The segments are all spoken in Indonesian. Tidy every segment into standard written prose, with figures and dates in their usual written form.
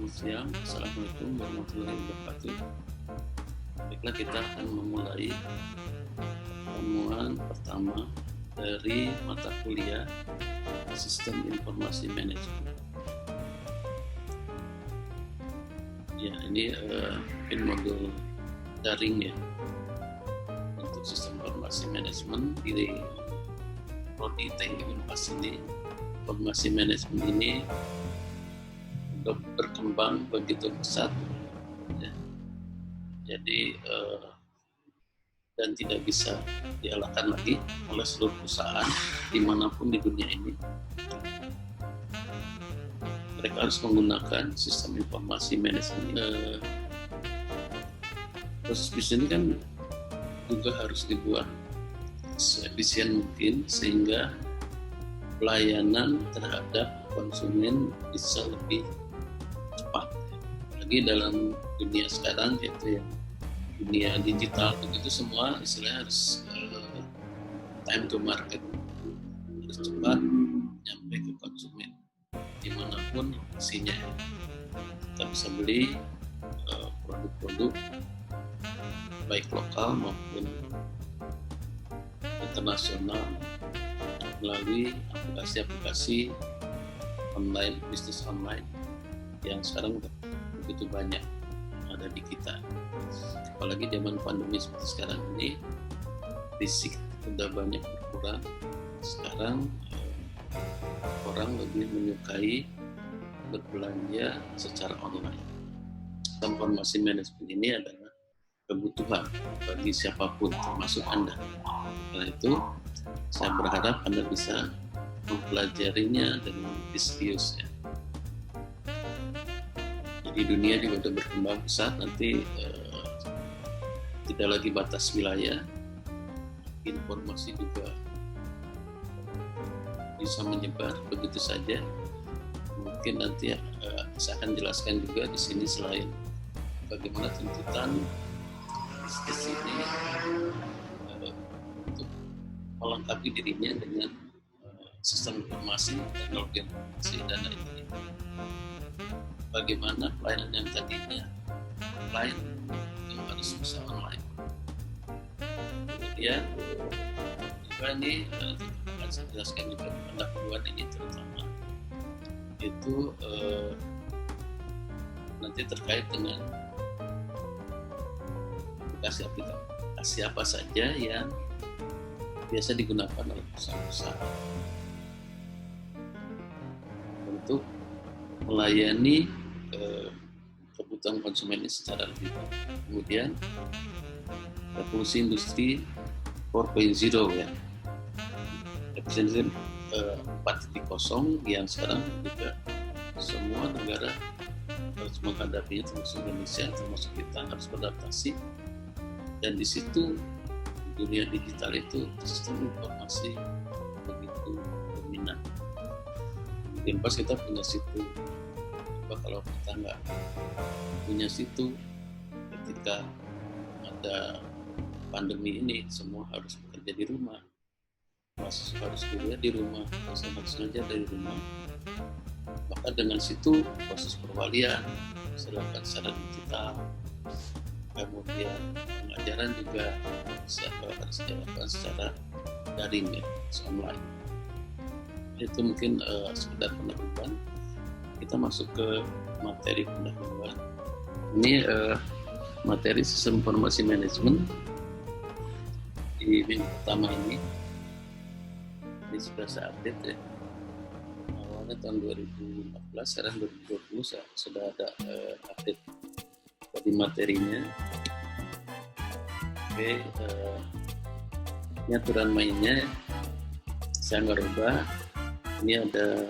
Selamat siang, Assalamualaikum warahmatullahi wabarakatuh. Baiklah, kita akan memulai pertemuan pertama dari mata kuliah Sistem Informasi Manajemen. Ya, ini mungkin modul daring ya untuk Sistem Informasi Manajemen di Prodi Teknik Unpas ini. Informasi Manajemen ini berkembang begitu pesat ya. Jadi dan tidak bisa dielakkan lagi oleh seluruh perusahaan dimanapun di dunia ini. Mereka harus menggunakan sistem informasi manajemen. Proses bisnis ini kan juga harus dibuat seefisien mungkin sehingga pelayanan terhadap konsumen bisa lebih cepat. Apalagi dalam dunia sekarang, yaitu yang dunia digital, begitu semua istilahnya harus time to market, harus cepat nyampe ke konsumen dimanapun lokasinya. Kita bisa beli produk-produk baik lokal maupun internasional melalui aplikasi-aplikasi online, bisnis online yang sekarang begitu banyak ada di kita. Apalagi zaman pandemi seperti sekarang ini, fisik sudah banyak berkurang. Sekarang orang lebih menyukai berbelanja secara online. Informasi manajemen ini adalah kebutuhan bagi siapapun, termasuk Anda. Karena itu, saya berharap Anda bisa mempelajarinya dengan serius ya. Jadi dunia juga sudah berkembang pesat, nanti tidak lagi batas wilayah, informasi juga bisa menyebar begitu saja. Mungkin nanti saya akan jelaskan juga di sini selain bagaimana tuntutan bisnis ini untuk melengkapi dirinya dengan sistem informasi, teknologi informasi, dan lain-lain. Bagaimana pelayanan yang tadinya offline itu harus bisa online. Kemudian juga ini akan saya jelaskan juga pendahuluan ini terutama itu nanti terkait dengan aplikasi apa saja yang biasa digunakan oleh perusahaan-perusahaan untuk melayani kebutuhan konsumen ini secara lebih baik. Kemudian revolusi industri 4.0 ya, revolusi 4.0 yang sekarang juga semua negara harus menghadapinya, termasuk Indonesia, termasuk kita harus beradaptasi. Dan di situ dunia digital itu sistem informasi begitu dominan. Mungkin pas kita punya situ, kalau kita nggak punya situ, ketika ada pandemi ini semua harus bekerja di rumah, mahasiswa harus kuliah di rumah, dosen harus ngajar dari rumah. Maka dengan situ proses perwalian dilakukan secara digital, kemudian pengajaran juga harus dilakukan secara daring ya, online. Itu mungkin sekedar pendahuluan. Kita masuk ke materi pendahuluan. Ini materi sistem informasi manajemen di minggu pertama ini. Ini sudah saya update ya. Awalnya tahun 2014, sekarang 2020 sudah ada update dari materinya. Oke, ini aturan mainnya saya nggak rubah. Ini ada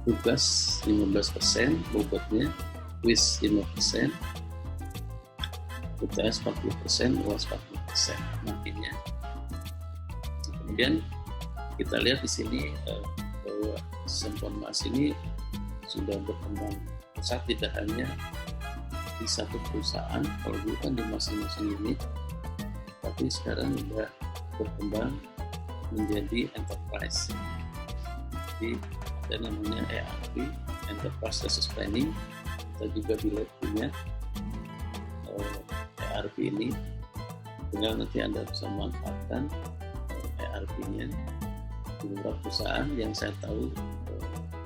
tugas 15%, bobotnya, kuis 5%, UTS 40%, UAS 40% nantinya. Kemudian kita lihat di sini bahwa sistem informasi ini sudah berkembang pesat, tidak hanya di satu perusahaan, kalau dulu kan di masing-masing unit, tapi sekarang sudah berkembang menjadi enterprise. Jadi ada namanya ERP, Enterprise Resource Planning. Kita juga di lab punya ERP ini, tinggal nanti Anda bisa manfaatkan ERP-nya di beberapa perusahaan yang saya tahu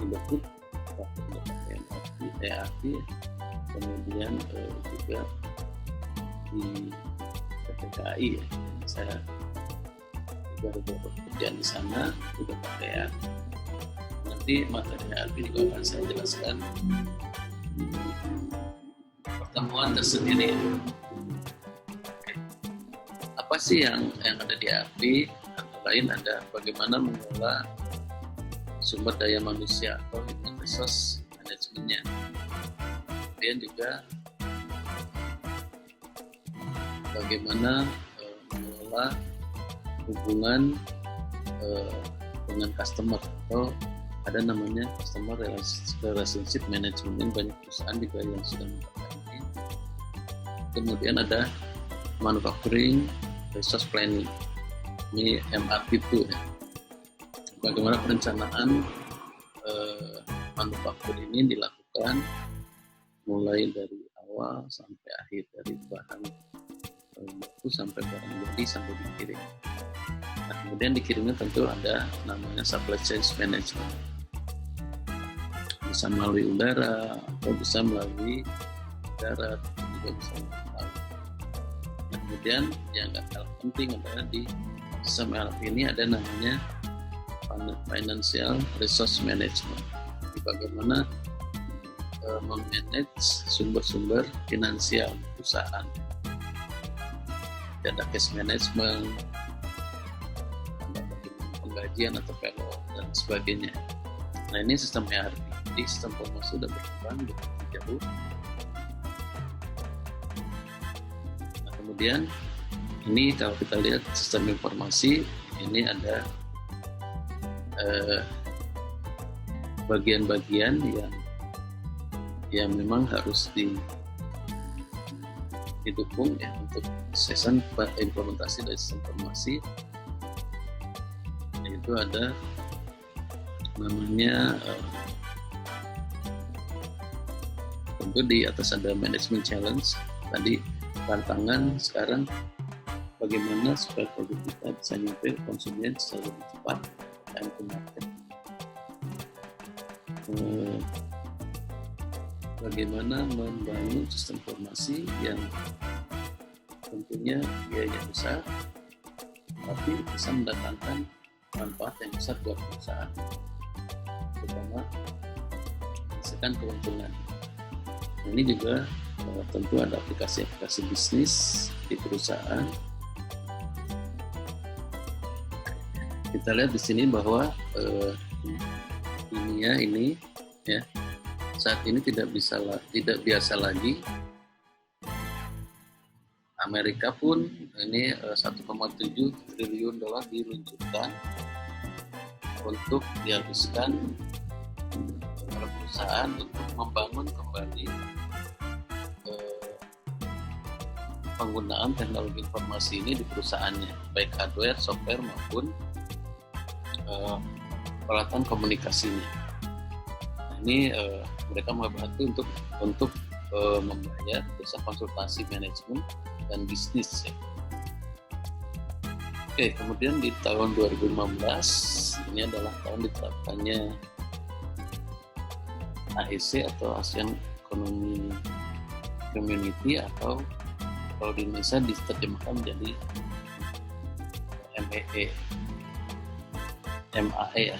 Indofood pakai ERP, kemudian juga di PT KAI ya. Saya juga beberapa pekerjaan di sana juga pakai ERP. Nanti materi ERP juga akan saya jelaskan di pertemuan tersendiri. Apa sih yang ada di ERP? Antara lain ada bagaimana mengelola sumber daya manusia atau human resource manajemennya. Kemudian juga bagaimana mengelola hubungan dengan customer, atau ada namanya customer relationship management, yang banyak perusahaan juga yang sudah melakukan ini. Kemudian ada manufacturing resource planning, ini MRP2 ya. Bagaimana perencanaan manufaktur ini dilakukan mulai dari awal sampai akhir, dari bahan baku sampai barang jadi sampai dikirim. Nah, kemudian dikirimnya tentu ada namanya supply chain management, bisa melalui udara atau bisa melalui darat, juga bisa melalui laut. Nah, kemudian yang nggak kalah penting adalah di sistem ERP ini ada namanya financial resource management. Jadi bagaimana memanage sumber-sumber finansial perusahaan, ada cash management, penggajian atau payroll dan sebagainya. Nah, ini sistem ERP. Jadi sistem informasi sudah berkembang jauh. Nah, kemudian ini kalau kita lihat sistem informasi ini ada bagian-bagian yang memang harus didukung ya untuk suksesan implementasi dari sistem informasi. Yaitu ada namanya tentu di atas ada management challenge. Tadi tantangan sekarang bagaimana supaya produk kita bisa nyampe konsumen secara lebih cepat, time to market. Bagaimana membangun sistem informasi yang tentunya biaya besar tapi bisa mendatangkan manfaat yang besar buat perusahaan, terutama menghasilkan keuntungan. Ini juga tentu ada aplikasi-aplikasi bisnis di perusahaan. Kita lihat di sini bahwa dunia ini ya saat ini tidak biasa lagi. Amerika pun ini 1,7 triliun dolar diluncurkan untuk dihabiskan oleh perusahaan untuk membangun kembali penggunaan teknologi informasi ini di perusahaannya, baik hardware, software maupun peralatan komunikasinya. Nah, ini mereka membantu untuk membayar jasa konsultasi manajemen dan bisnis ya. Oke, kemudian di tahun 2015 ini adalah tahun diterapkannya AEC atau ASEAN Economic Community, atau kalau di Indonesia diterjemahkan menjadi MAE ya,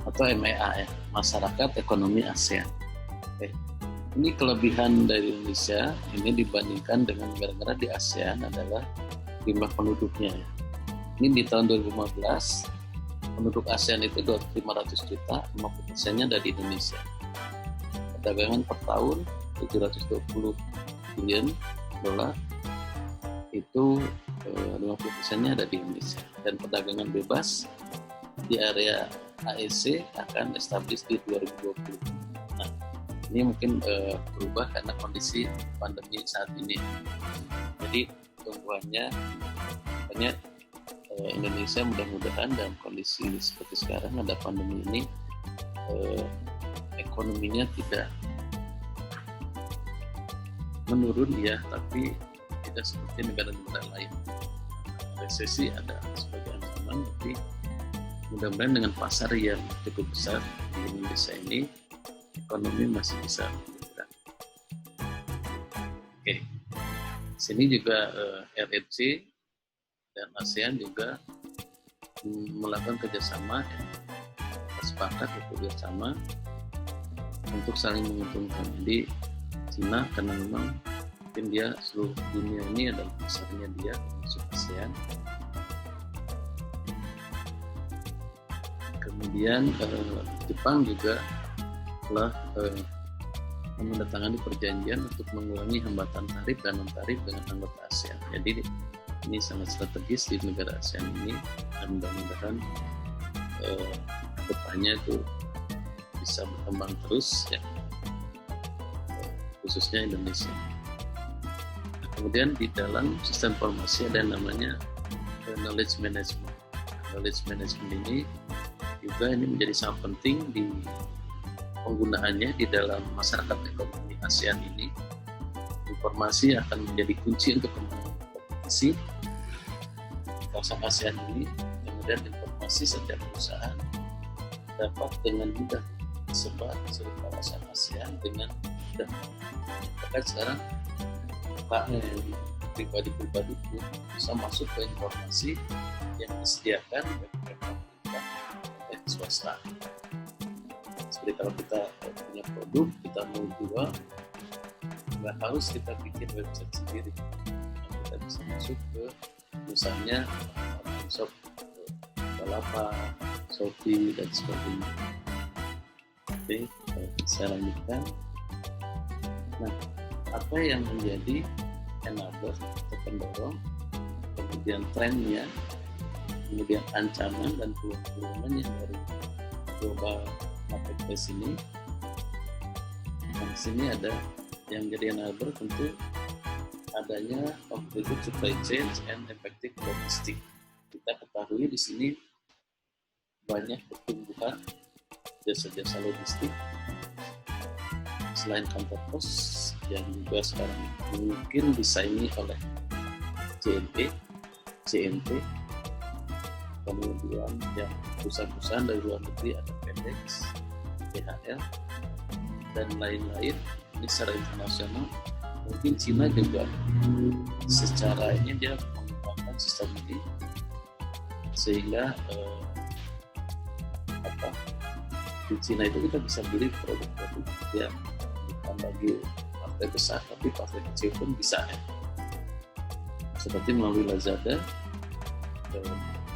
atau MEA ya, Masyarakat Ekonomi ASEAN. Oke. Ini kelebihan dari Indonesia ini dibandingkan dengan negara-negara di ASEAN adalah jumlah penduduknya. Ini di tahun 2015 penduduk ASEAN itu 500 juta, 50%-nya dari Indonesia. Perdagangan per tahun 720 billion dolar, itu 50%-nya ada di Indonesia. Dan perdagangan bebas di area AEC akan establish di 2020. Nah, ini mungkin berubah karena kondisi pandemi saat ini. Jadi pertumbuhannya hanya Indonesia mudah-mudahan dalam kondisi seperti sekarang ada pandemi ini ekonominya tidak menurun ya, tapi tidak seperti negara-negara lain. Resesi ada sebagai ancaman, tapi mudah-mudahan dengan pasar yang cukup besar di Indonesia ini ekonomi masih bisa bergerak. Oke, sini juga RRC dan ASEAN juga melakukan kerjasama, sepakat bekerjasama untuk saling menguntungkan. Jadi Cina karena memang mungkin dia seluruh dunia ini adalah pasarnya dia, masuk ASEAN. Kemudian Jepang juga telah menandatangani perjanjian untuk mengurangi hambatan tarif dan non-tarif dengan anggota ASEAN. Jadi ini sangat strategis di negara ASEAN ini, dan mudah-mudahan depannya itu bisa berkembang terus ya, khususnya Indonesia. Kemudian di dalam sistem informasi ada yang namanya knowledge management. Knowledge management ini juga ini menjadi sangat penting di penggunaannya di dalam masyarakat ekonomi ASEAN ini. Informasi akan menjadi kunci untuk kemenangan kompetisi kawasan ASEAN ini. Kemudian informasi setiap perusahaan dapat dengan mudah tersebar di seluruh kawasan ASEAN dengan mudah. Bahkan sekarang pribadi-pribadi pun bisa masuk ke informasi yang disediakan oleh pemerintah dan swasta. Seperti kalau kita punya produk, kita mau jual, nggak harus kita bikin website sendiri. Kita bisa masuk ke misalnya Shop, Balapan, Shopee, dan sebagainya. Oke, saya lanjutkan. Nah, apa yang menjadi enabler atau pendorong, kemudian trennya, kemudian ancaman dan peluang-peluangnya dari global marketplace ini. Di sini ada yang jadi enabler tentu adanya competitive supply chain and effective logistics. Kita ketahui di sini banyak pertumbuhan jasa-jasa logistik selain kantor pos yang juga sekarang mungkin disaingi oleh CNT, kemudian yang perusahaan-perusahaan dari luar negeri ada FedEx, DHL, dan lain-lain. Ini secara internasional mungkin Cina juga secara ini dia mengembangkan sistem ini sehingga di Cina itu kita bisa beli produk-produk yang bukan bagi partai besar tapi partai kecil pun bisa ya. Seperti melalui Lazada,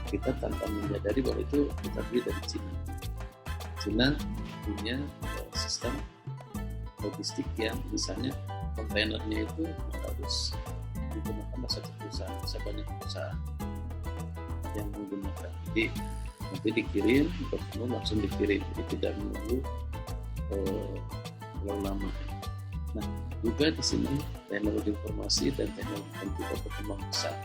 kita tanpa menyadari bahwa itu kita beli dari Cina. Cina punya sistem logistik yang misalnya kontainernya itu harus digunakan satu perusahaan, bisa banyak perusahaan yang menggunakan. Jadi nanti dikirim, bertemu langsung dikirim, jadi tidak menunggu terlalu lama. Nah, juga di sini teknologi informasi dan teknologi komputer berkembang pesat.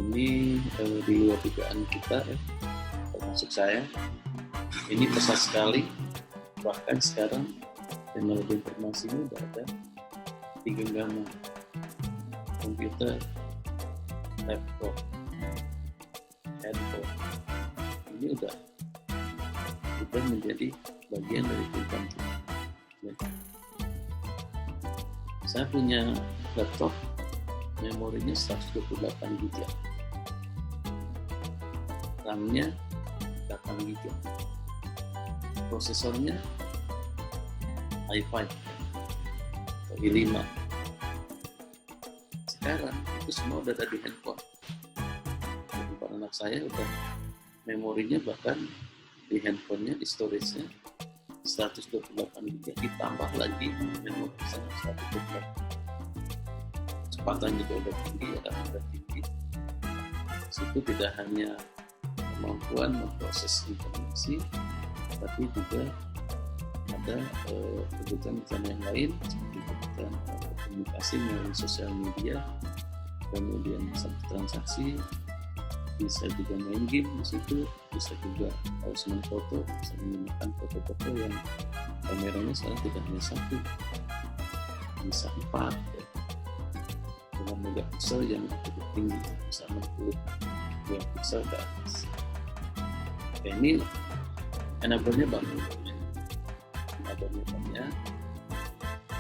Ini di luar dugaan kita ya, termasuk saya. Ini pesat sekali. Bahkan sekarang teknologi informasi ini sudah ada di genggaman komputer, laptop, handphone. Ini udah menjadi bagian dari kehidupan kita. Saya punya laptop, memorinya 128 GB, RAM-nya 8 GB, prosesornya i5 atau i5. Sekarang itu semua udah ada di handphone. Tempat anak saya udah memorinya bahkan di handphonenya, di storage-nya 128 GB, ditambah lagi memori 128. Kecepatan juga udah tinggi, udah tinggi. Situ tidak hanya kemampuan memproses informasi, tapi juga ada kebutuhan yang lain seperti kebutuhan komunikasi melalui sosial media kemudian bisa transaksi, bisa juga main game di situ, bisa juga kalau senang foto, bisa menggunakan foto-foto yang kameranya sekarang tidak hanya satu, bisa 4 ya, dengan megapiksel yang cukup tinggi, bisa 60 megapiksel ke atas. Ya, ini enablernya banyak,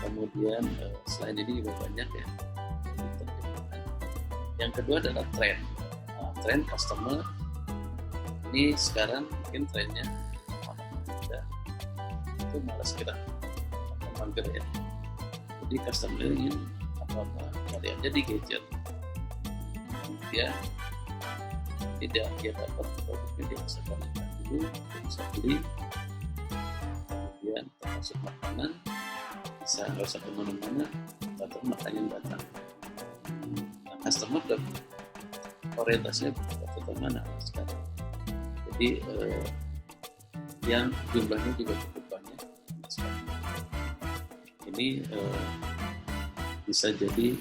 kemudian selain ini juga banyak ya. Yang kedua adalah tren. Tren customer ini sekarang mungkin trennya itu malas gerak atau mager ya. Jadi customer ingin apa-apa cari aja di gadget. Dia tidak dia dapat produknya, dia bisa carikan dulu, dia bisa beli, kemudian termasuk makanan bisa nggak usah kemana-mana, atau makanan datang. Nah, customer dan orientasinya ke mana sekarang. Jadi yang jumlahnya juga cukup banyak. Ini bisa jadi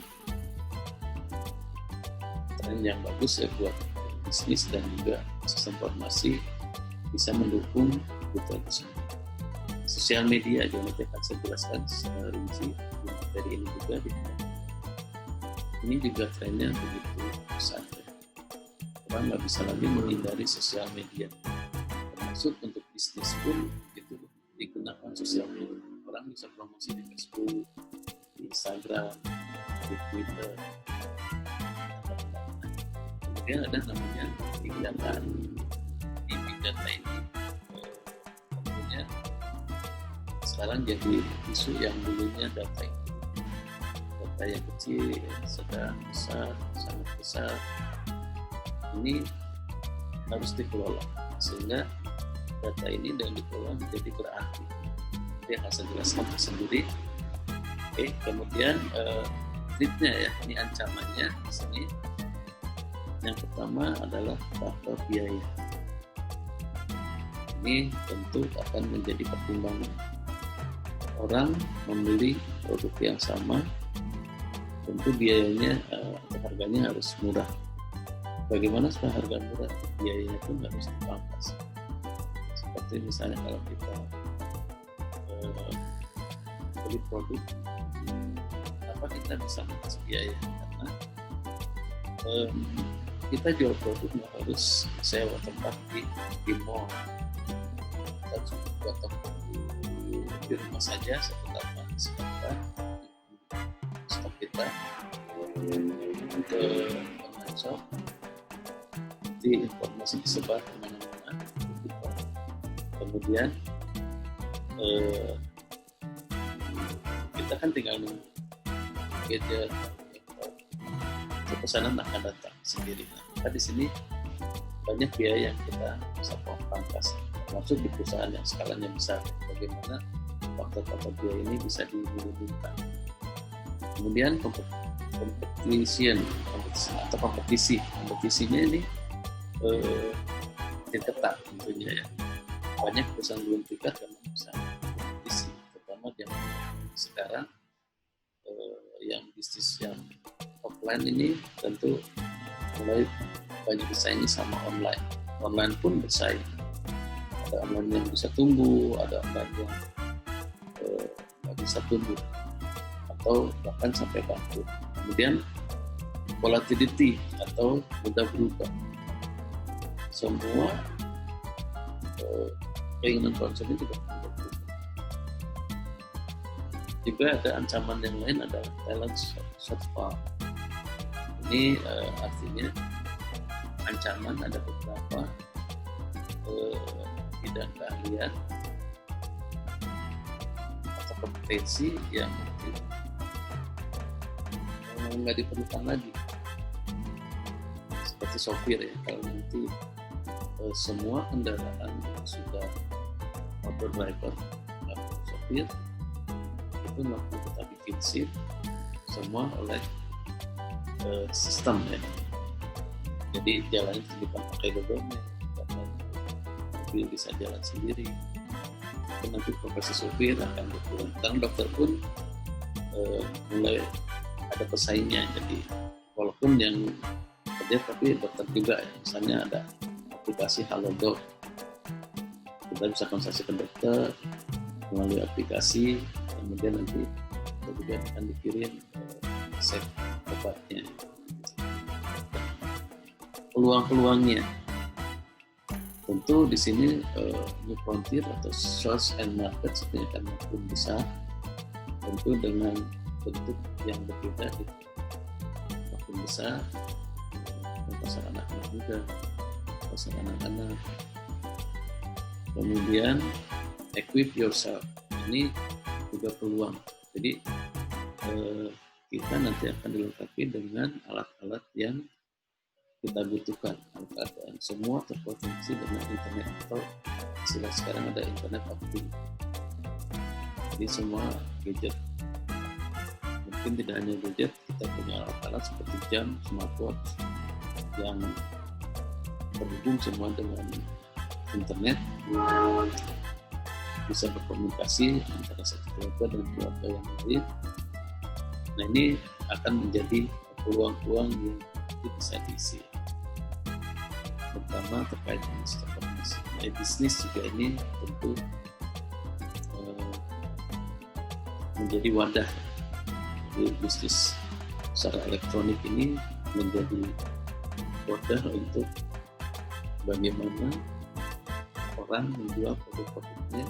tren yang bagus ya buat bisnis, dan juga sistem informasi bisa mendukung kebutuhan tersebut. Sosial media juga nanti akan saya jelaskan secara rinci dari ini juga. Ini juga trennya begitu besar. Orang nggak bisa lagi menghindari sosial media. Termasuk untuk bisnis pun itu digunakan sosial media. Orang bisa promosi di Facebook, di Instagram, di Twitter. Kemudian ada namanya big data. Di big data ini tentunya sekarang jadi isu yang dulunya data yang kecil, sedang, besar, sangat besar. Ini harus dikelola sehingga data ini dan dikelola menjadi berarti. Jadi akan saya jelaskan sendiri. Oke, kemudian threat-nya ya, ini ancamannya di sini. Yang pertama adalah faktor biaya. Ini tentu akan menjadi pertimbangan. Orang membeli produk yang sama, tentu biayanya atau harganya harus murah. Bagaimana supaya harga murah? Biayanya pun harus dipangkas. Seperti misalnya kalau kita beli produk, apa kita bisa mengkas biaya? Karena kita jual produk nggak harus sewa tempat di mall. Kita cukup buat toko di rumah saja, sekitar stok kita ke online shop. Jadi informasi disebar kemana-mana. Kemudian kita kan tinggal nunggu gadget, pesanan akan datang sendiri. Nah, di sini banyak biaya yang kita bisa pangkas, termasuk di perusahaan yang skalanya besar. Bagaimana faktor-faktor biaya ini bisa diminimalisir. Kemudian kompetisinya ini ketat tentunya ya. Banyak perusahaan belum tingkat karena bisa kompetisi, terutama yang sekarang yang bisnis yang offline ini tentu mulai banyak bersaing sama online. Online pun bersaing. Ada online yang bisa tumbuh, ada online yang nggak bisa tumbuh atau bahkan sampai bangkrut. Kemudian volatility atau mudah berubah. Semua keinginan konsumen juga berubah. Juga ada ancaman yang lain, adalah talent shortfall. Ini artinya ancaman ada beberapa bidang keahlian atau kompetensi yang mungkin nggak diperlukan lagi, seperti sopir ya. Kalau nanti semua kendaraan sudah auto driver, sopir itu mampu kita bikin shift semua oleh sistem ya. Jadi jalannya bukan pakai dodonya, mobil bisa jalan sendiri. Dan nanti profesi sopir akan berkurang. Karena dokter pun mulai ada pesaingnya, jadi pun yang kerja tapi dokter juga ya. Misalnya ada aplikasi Halodoc, kita bisa konsultasi ke dokter melalui aplikasi, kemudian nanti kita juga akan dikirim resep obatnya. Peluang-peluangnya tentu di sini New Frontier atau Sales and Market sebenarnya akan makin besar, tentu dengan bentuk yang berbeda, makin besar, pasar anak-anak juga, pasar anak-anak. Kemudian equip yourself, ini juga peluang. Jadi kita nanti akan dilengkapi dengan alat-alat yang kita butuhkan. Alat-alat yang semua terkoneksi dengan internet, atau istilah sekarang ada internet of things. Jadi semua gadget, mungkin tidak hanya gadget, kita punya alat-alat seperti jam, smartwatch yang terhubung semua dengan internet, bisa berkomunikasi antara satu keluarga dan keluarga yang lain. Nah, ini akan menjadi peluang-peluang yang bisa diisi, terutama terkait dengan transformasi. Nah, bisnis juga ini tentu menjadi wadah di bisnis secara elektronik ini, menjadi wadah untuk bagaimana orang menjual produk-produknya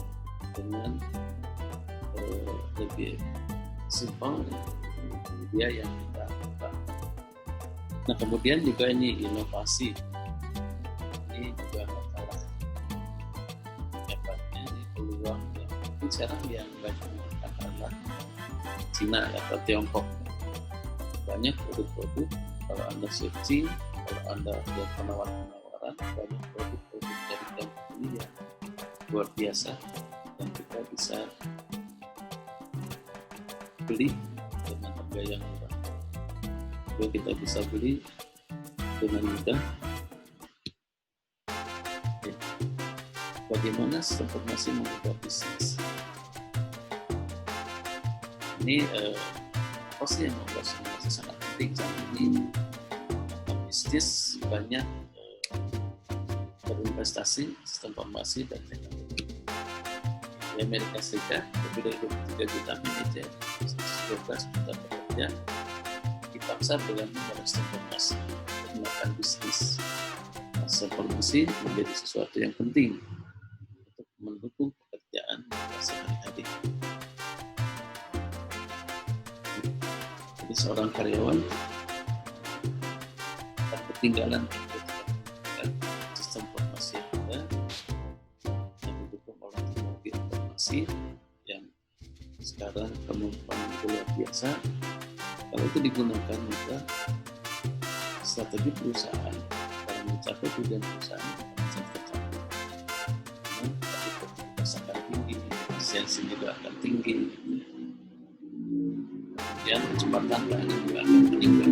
dengan lebih simpel media yang kita buka. Nah, kemudian juga ini inovasi, ini juga nggak kalah hebatnya, ini peluang yang mungkin sekarang yang banyak menggunakan adalah Cina atau Tiongkok. Banyak produk-produk, kalau Anda searching, kalau Anda lihat penawaran-penawaran, banyak produk-produk dari Tiongkok ini yang luar biasa, yang kita bisa beli dengan harga yang murah. Juga kita bisa beli dengan mudah. Bagaimana transformasi mengubah bisnis? Ini pasti yang membuat transformasi sangat penting saat ini. Bisnis banyak berinvestasi sistem informasi dan teknologi. Di Amerika Serikat lebih dari 23 juta manajer, 12 juta pekerja dipaksa bergabung dalam sistem informasi untuk melakukan bisnis. Transformasi menjadi sesuatu yang penting untuk mendukung pekerjaan sehari-hari. Jadi seorang karyawan tak ketinggalan sistem informasi yang ada yang didukung oleh teknologi informasi yang sekarang kemampuan luar biasa. Kalau itu digunakan, maka strategi perusahaan dalam mencapai tujuan perusahaan bisa tercapai. Karena produktivitas akan tinggi, efisiensi juga akan tinggi, kemudian kecepatan layanan juga akan meningkat.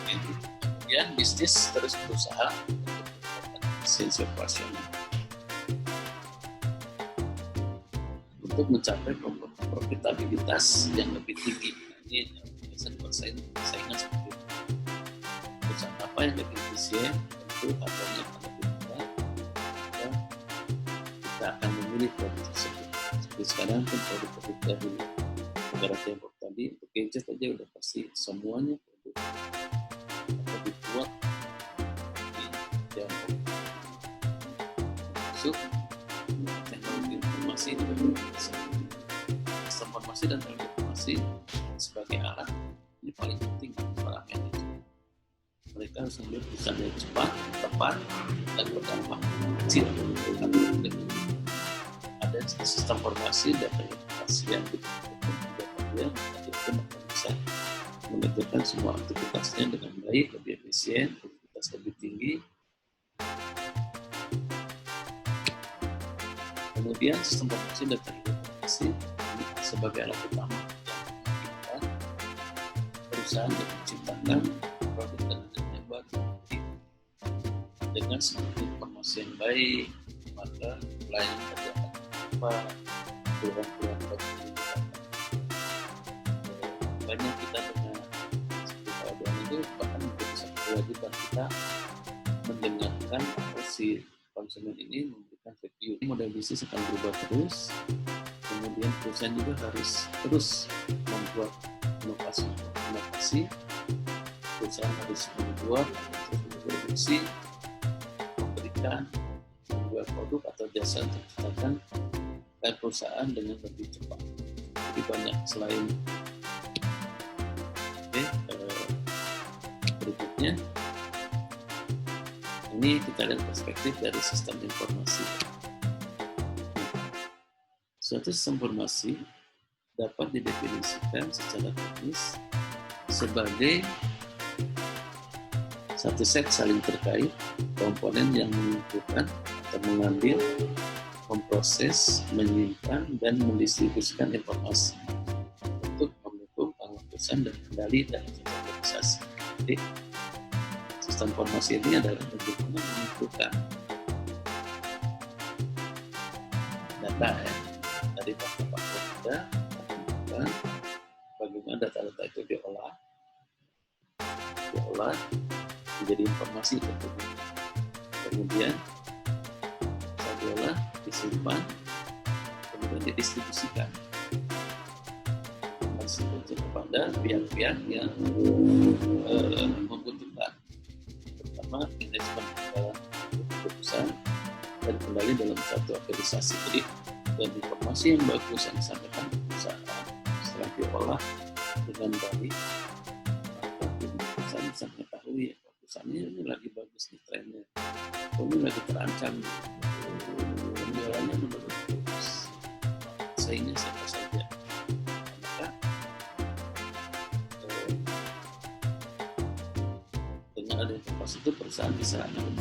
Kemudian bisnis terus berusaha untuk meningkatkan efisiensi operasional untuk mencapai profitabilitas yang lebih tinggi. Ini biasa bersaingan seperti itu. Perusahaan apa yang lebih efisien, tentu harganya akan lebih murah, dan kita akan memilih produk tersebut. Seperti sekarang pun produk-produk dari negara Tiongkok tadi, untuk gadget aja udah pasti semuanya produk atau dibuat di Tiongkok. Masuk teknologi informasi dan komunikasi. Informasi dan teknologi informasi sebagai alat ini paling penting para manajer. Mereka harus mengambil keputusan yang cepat, tepat, dan berdampak kecil. Ada sistem informasi dan informasi yang dia bisa mengerjakan semua aktivitasnya dengan baik, lebih efisien, produktivitas lebih tinggi. Kemudian sistem informasi dan teknologi informasi sebagai alat utama yang memungkinkan perusahaan untuk menciptakan produk dan layanan yang baru. Dengan seluruh informasi yang baik, maka pelayanan kerja akan cepat, peluang-peluang bagi kita banyak. Kita dengan itu bahkan menjadi satu kewajiban kita mendengarkan apa si konsumen ini memberikan review. Model bisnis akan berubah terus, kemudian perusahaan juga harus terus membuat inovasi, perusahaan harus membuat terus memproduksi, memberikan membuat produk atau jasa untuk menciptakan perusahaan dengan lebih cepat. Jadi banyak selain berikutnya ini kita lihat perspektif dari sistem informasi. Suatu sistem informasi dapat didefinisikan secara teknis sebagai satu set saling terkait komponen yang mengumpulkan atau mengambil, memproses, menyimpan, dan mendistribusikan informasi untuk mendukung pengurusan dan kendali dalam suatu organisasi. Jadi, sistem informasi ini adalah bagaimana mengumpulkan data dari fakta-fakta data, bagaimana data-data itu diolah menjadi informasi tentunya. Kemudian setelah diolah, disimpan, kemudian didistribusikan kepada pihak-pihak yang membutuhkan, terutama manajemen keputusan dan kendali dalam satu organisasi. Jadi dan informasi yang bagus yang disampaikan ke perusahaan setelah diolah dengan baik, maka perusahaan bisa mengetahui perusahaan ini lagi bagus nih trennya, ini lagi terancam, penjualannya menurun terus, sehingga siapa saja. Maka dengan ada informasi itu perusahaan bisa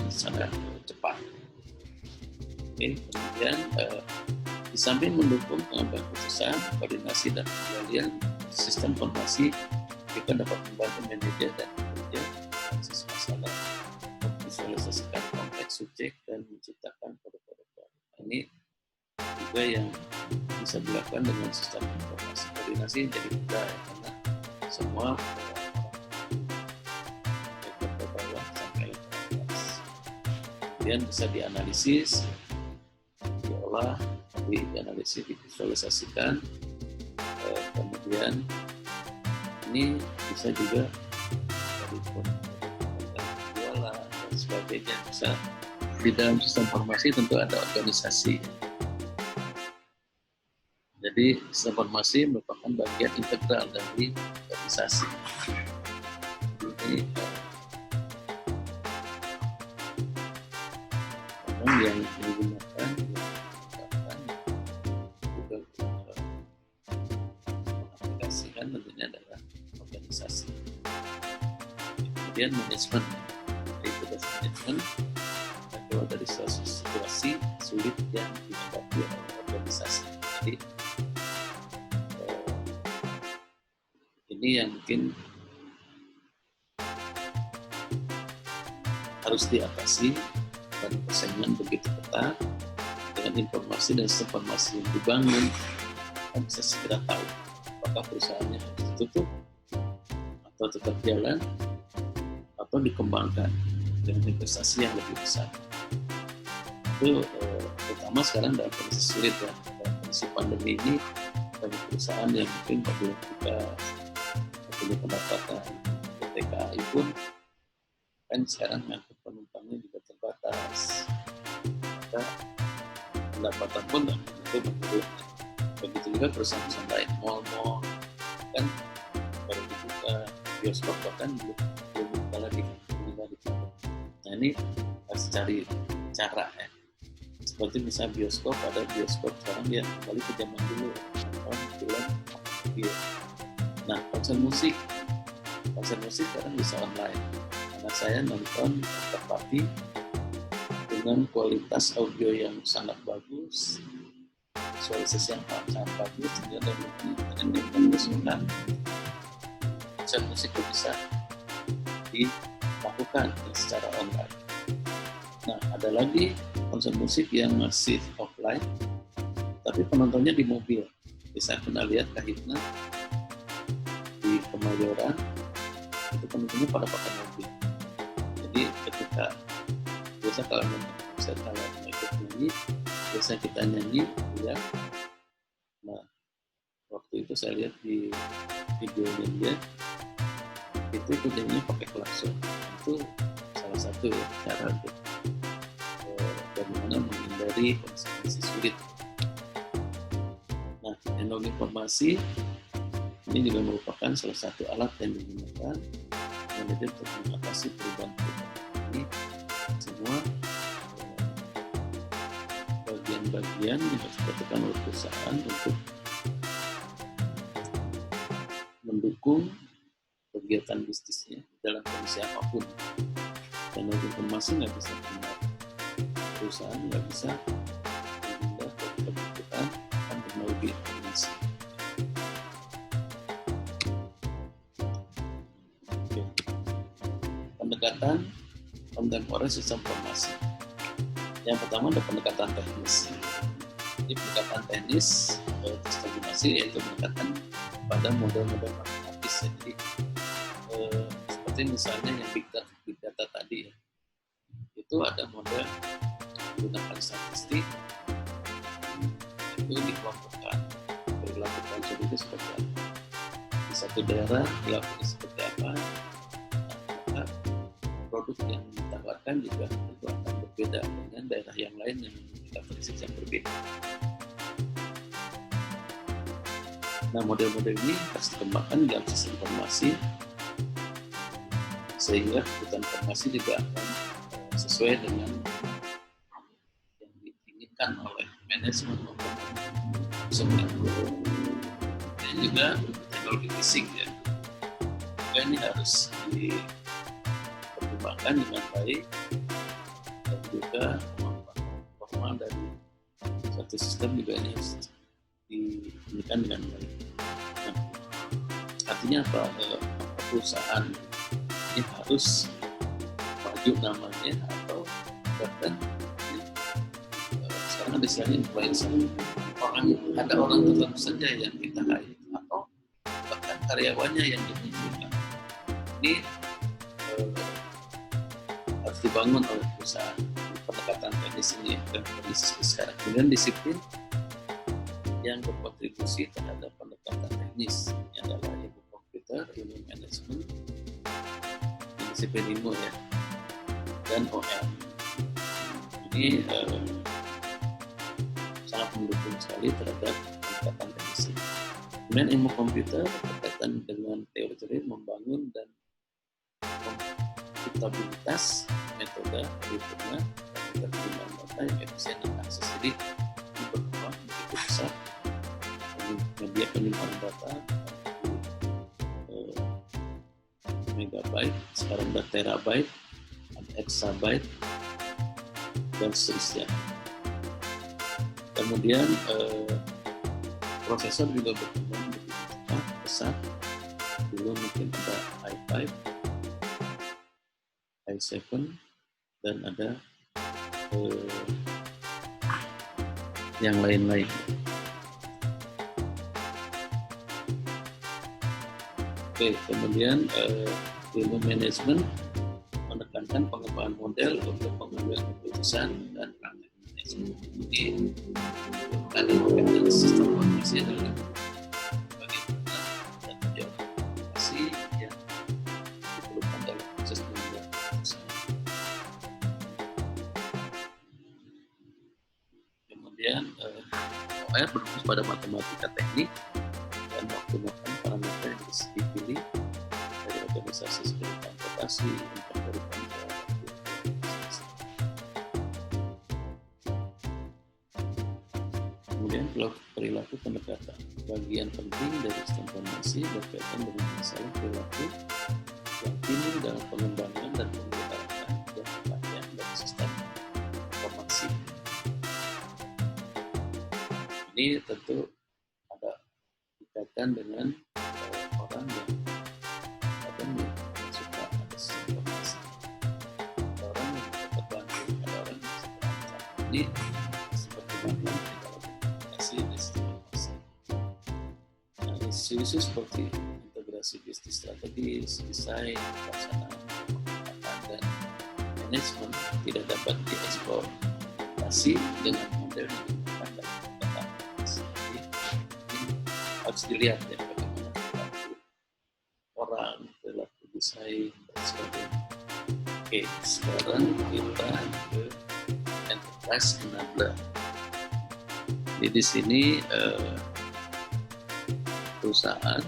sangat cepat. Oke, kemudian di samping mendukung pengambilan keputusan, koordinasi dan pengendalian sistem informasi juga dapat membantu manajer dan pekerja analisis masalah, memvisualisasikan konteks subjek dan menciptakan produk-produk baru. Ini juga yang bisa dilakukan dengan sistem informasi. Koordinasi jadi mudah karena semua dari bawah sampai ke atas. Kemudian bisa dianalisis, diolah, dianalisis, divisualisasikan, kemudian ini bisa juga dari jualan dan sebagainya. Bisa di dalam sistem informasi tentu ada organisasi. Jadi sistem informasi merupakan bagian integral dari organisasi. Ini orang yang menggunakan tentunya adalah organisasi. Kemudian manajemen, dari tugas manajemen adalah dari suatu situasi sulit yang dihadapi oleh organisasi. Jadi ini yang mungkin harus diatasi dan persaingan begitu ketat. Dengan informasi dan informasi yang dibangun, kita bisa segera tahu apakah perusahaannya harus ditutup atau tetap jalan atau dikembangkan dengan investasi yang lebih besar. Itu terutama sekarang dalam kondisi sulit ya, dalam kondisi pandemi ini banyak perusahaan yang mungkin apabila kita punya pendapatan PTKI pun kan sekarang ngangkut penumpangnya juga terbatas, maka pendapatan pun itu menurun. Begitu juga perusahaan-perusahaan lain, mal-mal kan baru dibuka, bioskop bahkan belum buka lagi. Nah ini harus cari cara ya. Seperti misalnya bioskop, ada bioskop sekarang dia kembali ke zaman dulu, nonton film, video. Nah konser musik sekarang bisa online. Karena saya nonton Party dengan kualitas audio yang sangat bagus, visualisasi yang sangat bagus, dan yang bagus. Konser musik itu bisa dilakukan secara online. Nah, ada lagi konser musik yang masih offline, tapi penontonnya di mobil. Bisa pernah lihat Kahitna di Kemayoran, itu teman-teman pada pakai mobil. Jadi ketika biasa kalau mau ikut nyanyi, biasa kita nyanyi, ya. Nah, waktu itu saya lihat di videonya dia, itu nyanyinya pakai klakson. Itu salah satu ya cara untuk bagaimana menghindari kondisi sulit. Nah, teknologi informasi ini juga merupakan salah satu alat yang digunakan manajer untuk mengatasi perubahan ini. Semua bagian-bagian yang harus dilakukan oleh perusahaan untuk mendukung kegiatan bisnisnya dalam kondisi apapun. Teknologi informasi nggak bisa benar, perusahaan nggak bisa menghindar dari kebutuhan teknologi informasi. Oke. Pendekatan kontemporer sistem informasi. Yang pertama ada pendekatan teknis. Ini pendekatan teknis sistem informasi yaitu pendekatan pada model-model matematis. Jadi seperti misalnya yang big data tadi ya, itu ada model menggunakan statistik, itu dikelompokkan perilaku konsumen itu seperti apa, di satu daerah perilakunya seperti apa, maka produk yang ditawarkan juga tentu akan berbeda dengan daerah yang lain yang memiliki karakteristik yang berbeda. Nah, model-model ini harus dikembangkan dalam sistem informasi sehingga kebutuhan informasi juga akan sesuai dengan yang diinginkan oleh manajemen maupun konsumen. Dan juga teknologi fisik ya, juga ini harus dipertimbangkan dengan baik dan juga formal dari suatu sistem juga ini harus diberikan dengan baik. Nah, artinya apa? Perusahaan ini harus maju namanya atau bahkan sekarang ada istilahnya influencer, ada orang tertentu saja yang kita hire atau bahkan karyawannya yang dimunculkan. Ini harus dibangun oleh perusahaan pendekatan teknis ini dan kondisi sekarang. Kemudian disiplin yang berkontribusi terhadap pendekatan teknis yang adalah ilmu komputer, ilmu manajemen, disiplin ilmu ya, dan OL. Ini sangat mendukung sekali terhadap pendekatan teknis ini. Kemudian ilmu komputer berkaitan dengan teori-teori membangun dan akuntabilitas metode perhitungan dan penggunaan data yang efisien dan akses. Jadi ini berkembang begitu besar. Media penyimpanan data megabyte, sekarang udah terabyte, exabyte, dan seterusnya. Kemudian prosesor juga berkembang begitu cepat, pesat. Dulu mungkin ada i5, i7, dan ada yang lain-lain. Oke, kemudian ilmu manajemen menekankan pengembangan model untuk pengambilan keputusan dan praktek manajemen. Jadi, ada berkaitan sistem informasi adalah bagaimana dan menjawab informasi yang diperlukan dalam proses pengambilan keputusan. Kemudian, OR berfokus pada matematika teknik dan menggunakan parameter yang dipilih dari organisasi seperti transportasi, inventory control. Kemudian perilaku pendekatan, bagian penting dari sistem informasi berkaitan dengan masalah perilaku yang timbul dalam pengembangan dan penggunaan dan dari sistem informasi. Ini tentu ada dikaitkan dengan orang yang suka ada sistem informasi, ada orang yang suka bantu, ada orang yang suka antar. Ini seperti mana di sistem informasi. Nah, isu-isu seperti integrasi implementasi bisnis strategis, desain, pelaksanaan, pengembangan, dan manajemen tidak dapat dieksploitasi dengan model yang digunakan dalam data. Jadi ini harus dilihat ya bagaimana perilaku orang, perilaku desain dan sebagainya. Oke, sekarang kita ke enterprise enabler. Jadi di sini perusahaan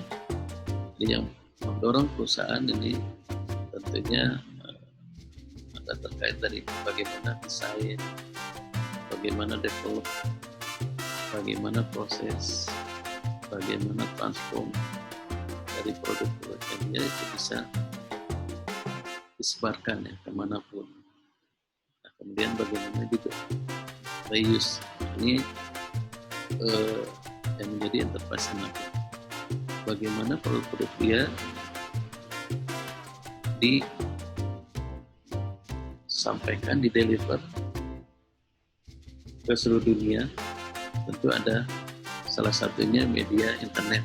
yang mendorong perusahaan ini tentunya ada terkait dari bagaimana desain, bagaimana develop, bagaimana proses, bagaimana transform dari produk-produknya itu bisa disebarkan ya kemanapun. Nah, kemudian bagaimana juga reuse ini yang menjadi enterprise enabler. Bagaimana produk-produk dia disampaikan, dideliver ke seluruh dunia. Tentu ada salah satunya media internet,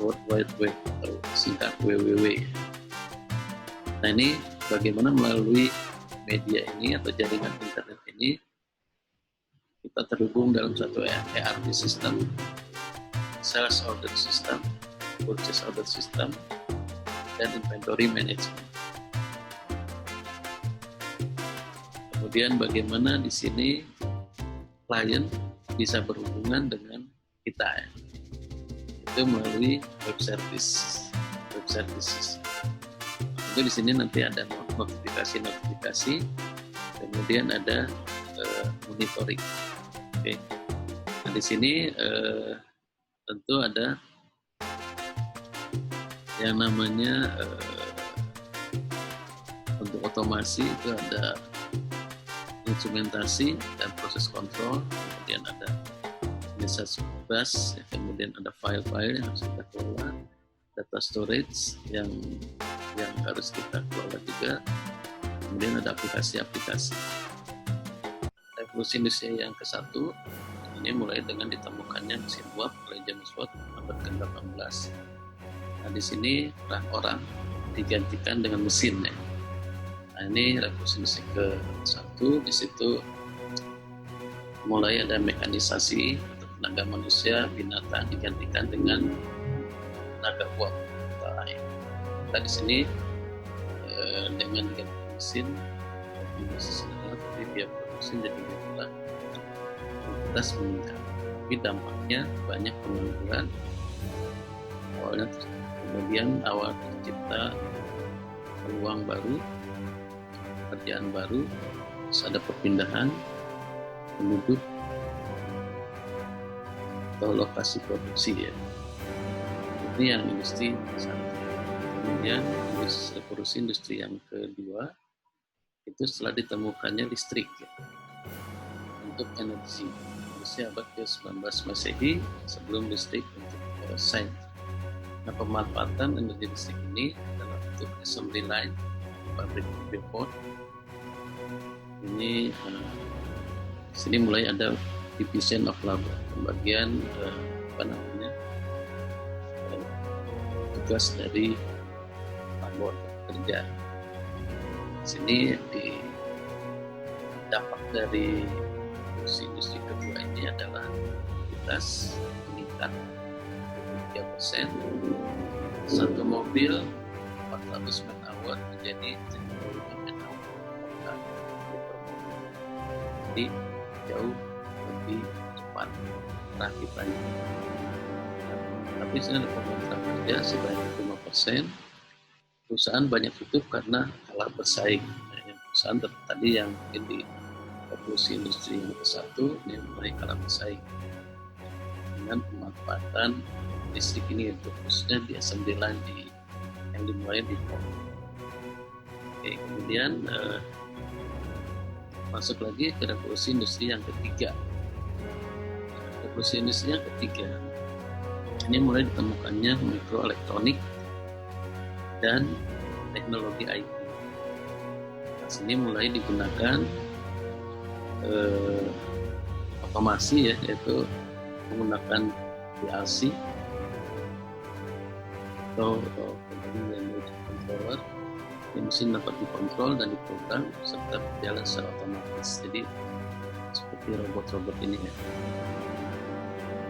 World Wide Web atau singkat WWW. Nah ini bagaimana melalui media ini atau jaringan internet ini kita terhubung dalam satu ERP system, sales order system, purchase order system, dan inventory management. Kemudian bagaimana di sini klien bisa berhubungan dengan kita ya. Itu melalui web services. Itu di sini nanti ada notifikasi, kemudian ada monitoring. Oke. Nah di sini tentu ada yang namanya untuk otomasi itu ada instrumentasi dan proses kontrol, kemudian ada message bus, kemudian ada file-file yang harus kita kelola, data storage yang harus kita kelola juga, kemudian ada aplikasi-aplikasi. Revolusi industri yang ke-1 ini mulai dengan ditemukannya mesin uap oleh James Watt abad ke-18. Nah di sini orang digantikan dengan mesin ya. Nah ini revolusi industri ke-1, di situ mulai ada mekanisasi atau tenaga manusia binatang digantikan dengan tenaga uap atau air. Nah di sini dengan diganti mesin sederhana, tapi biaya produksi jadi berkurang, kualitas meningkat. Tapi dampaknya banyak pengangguran. Awalnya kemudian tercipta peluang baru, pekerjaan baru, terus ada perpindahan penduduk atau lokasi produksi ya. Ini yang industri satu. Kemudian revolusi industri yang kedua itu setelah ditemukannya listrik ya, untuk energi. Industri abad ke-19 Masehi sebelum listrik untuk sains. Nah pemanfaatan energi listrik ini adalah untuk assembly line, pabrik depot. Ini sini mulai ada division of labor, pembagian tugas dari labor kerja. Sini di dampak dari industri kedua ini adalah aktivitas meningkat 3%, satu mobil 400 man-hour menjadi 75 man-hour. Jadi jauh lebih cepat perakitannya. Tapi sebenarnya pemerintah kerja sebanyak 5%. Perusahaan banyak tutup karena kalah bersaing. Perusahaan tadi yang mungkin di revolusi industri yang ke-1 ini mulai kalah bersaing dengan pemanfaatan listrik ini untuk khususnya di assembly line yang dimulai di port. Oke, kemudian masuk lagi ke revolusi industri yang ketiga. Revolusi industri yang ketiga ini mulai ditemukannya mikroelektronik dan teknologi IT. Nah, sini mulai digunakan otomasi ya, yaitu menggunakan PLC, atau programming language controller. Mesin dapat dikontrol dan diprogram serta berjalan secara otomatis. Jadi seperti robot-robot ini ya.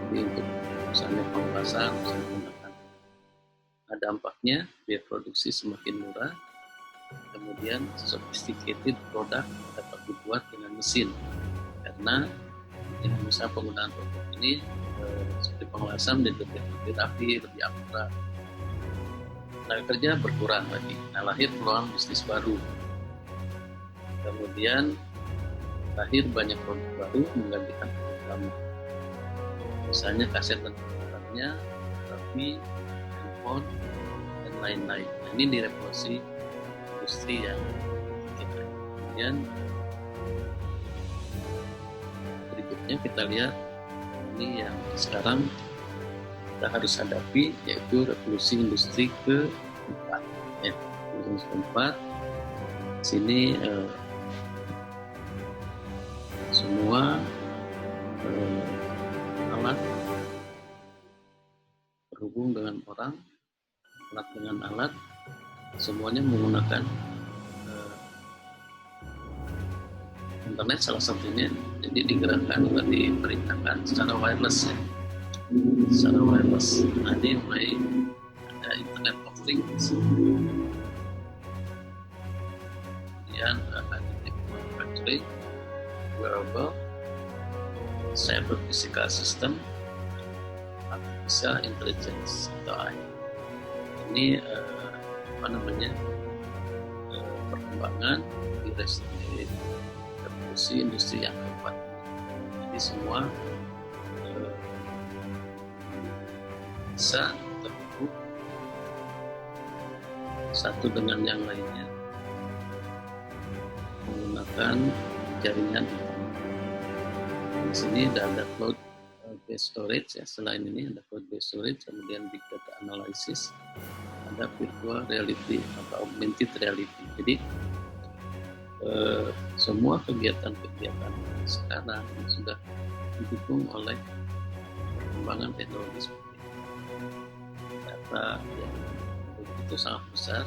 Jadi untuk misalnya pengawasan, misalnya menggunakan. Nah, dampaknya biaya produksi semakin murah, kemudian sophisticated product dapat dibuat dengan mesin karena dengan misalnya penggunaan robot ini seperti pengawasan lebih rapi, lebih akurat. Tenaga kerja berkurang lagi. Nah, lahir peluang bisnis baru. Kemudian lahir banyak produk baru menggantikan produk lama. Misalnya kaset dan komputernya, TV, handphone, dan lain-lain. Nah, ini direvolusi industri yang kita. Kemudian berikutnya kita lihat ini yang sekarang kita harus hadapi, yaitu revolusi industri keempat. Ya, revolusi keempat. Sini semua alat berhubung dengan orang, alat dengan alat, semuanya menggunakan internet salah satunya. Jadi digerakkan atau diperintahkan secara wireless ya. Secara wireless. Nah, ini mulai ada internet of things. Kemudian additive manufacturing, wearable, cyber physical system, artificial intelligence atau AI. Ini perkembangan di revolusi industri yang keempat. Jadi semua bisa terhubung satu dengan yang lainnya menggunakan jaringan internet. Di sini ada cloud based storage ya. Selain ini ada cloud based storage, kemudian big data analysis, ada virtual reality atau augmented reality. Jadi semua kegiatan-kegiatan sekarang sudah didukung oleh perkembangan teknologi seperti ini. Data yang begitu sangat besar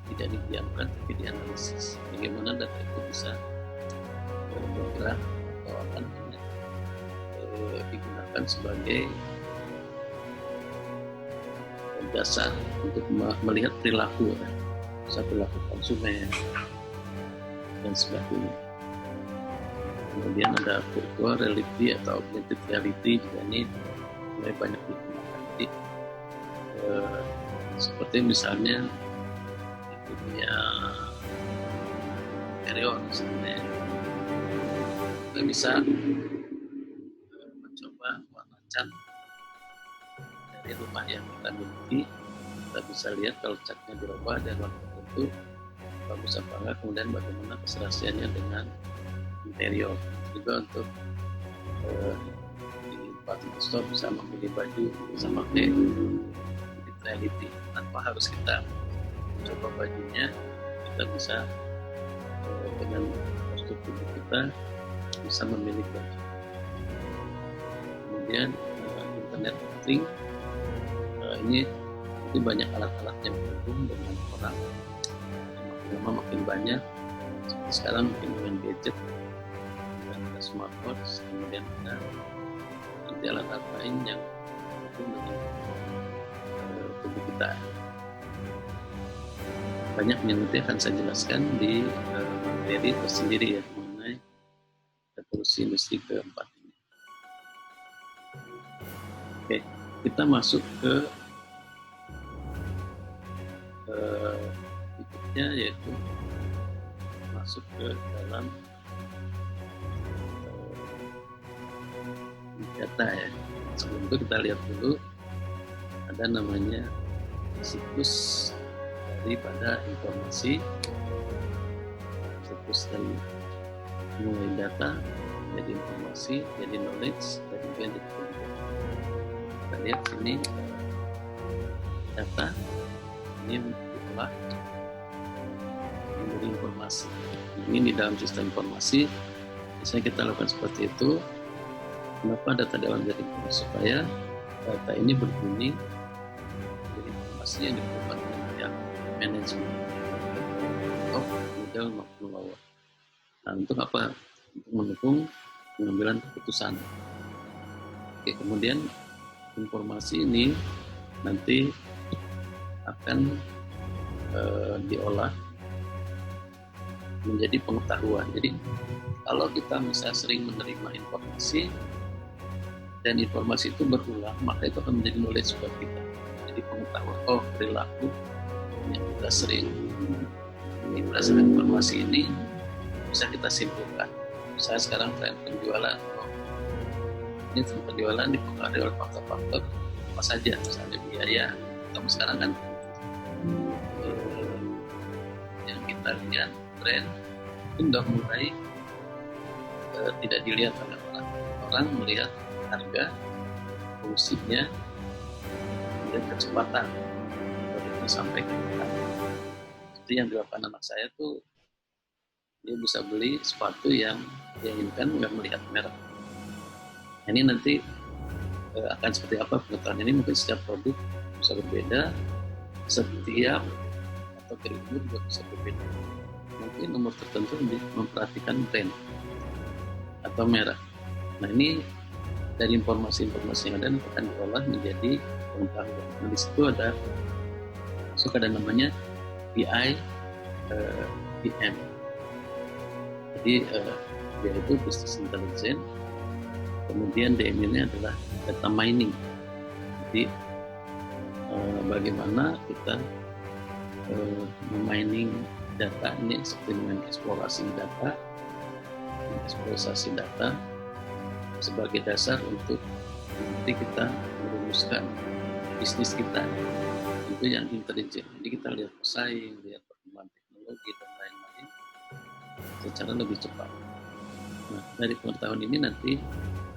tidak didiamkan tapi dianalisis. Bagaimana data itu bisa bergerak atau akan digunakan sebagai dasar untuk melihat perilaku, perilaku konsumen dan sebagainya. Kemudian ada virtual reality atau augmented reality juga ini mulai banyak digunakan. Jadi seperti misalnya di dunia interior misalnya, kita bisa mencoba warna cat dari rumah yang kita miliki. Kita bisa lihat kalau catnya berubah dari warna tertentu bagus apa enggak, kemudian bagaimana keserasiannya dengan interior. Juga untuk di department store bisa memilih baju, bisa pakai reality tanpa harus kita coba bajunya. Kita bisa dengan kostum tubuh kita bisa memilih baju. Kemudian internet of things, ini banyak alat-alat yang berhubung dengan orang, makin lama makin banyak. Seperti sekarang mungkin dengan gadget, ada smartwatch, kemudian ada nanti alat-alat lain yang berhubung dengan tubuh kita. Banyak yang nanti akan saya jelaskan di materi tersendiri ya mengenai revolusi industri keempat ini. Oke, kita masuk ke berikutnya, yaitu masuk ke dalam data ya. Sebelum itu kita lihat dulu ada namanya siklus daripada informasi. Siklus dari mulai data jadi informasi, jadi knowledge, dan kemudian jadi kebijakan. Kita lihat sini data ini diolah menjadi informasi. Ini di dalam sistem informasi biasanya kita lakukan seperti itu. Kenapa data diolah menjadi informasi? Supaya data ini berbunyi menjadi informasi informasi yang diperlukan oleh pihak manajemen atau middle maupun lower. Nah, untuk apa? Untuk mendukung pengambilan keputusan. Oke, kemudian informasi ini nanti akan diolah menjadi pengetahuan. Jadi kalau kita misalnya sering menerima informasi dan informasi itu berulang, maka itu akan menjadi knowledge buat kita. Jadi pengetahuan, oh perilaku yang kita sering berdasarkan informasi ini bisa kita simpulkan. Misalnya sekarang tren penjualan, oh, ini tren penjualan dipengaruhi oleh faktor-faktor apa saja, misalnya biaya, atau sekarang kan yang kita lihat tren itu udah mulai tidak dilihat oleh orang. Orang melihat harga, fungsinya, dan kecepatan produknya sampai ke kita. Itu yang dilakukan anak saya tuh, dia bisa beli sepatu yang dia inginkan nggak melihat merek. Ini nanti akan seperti apa pengetahuan ini, mungkin setiap produk bisa berbeda, setiap atau periode juga bisa berbeda. Mungkin nomor tertentu memperhatikan brand atau merek. Nah, ini dari informasi-informasi yang ada akan diolah menjadi pengetahuan. Nah, di situ ada namanya BI PM. Jadi dia itu business intelligence. Kemudian DM ini adalah data mining. Jadi bagaimana kita memining data ini seperti dengan eksplorasi data sebagai dasar untuk nanti kita merumuskan bisnis kita. Itu yang intelijen. Jadi kita lihat pesaing, lihat perkembangan teknologi dan lain-lain secara lebih cepat. Nah, dari pengetahuan ini nanti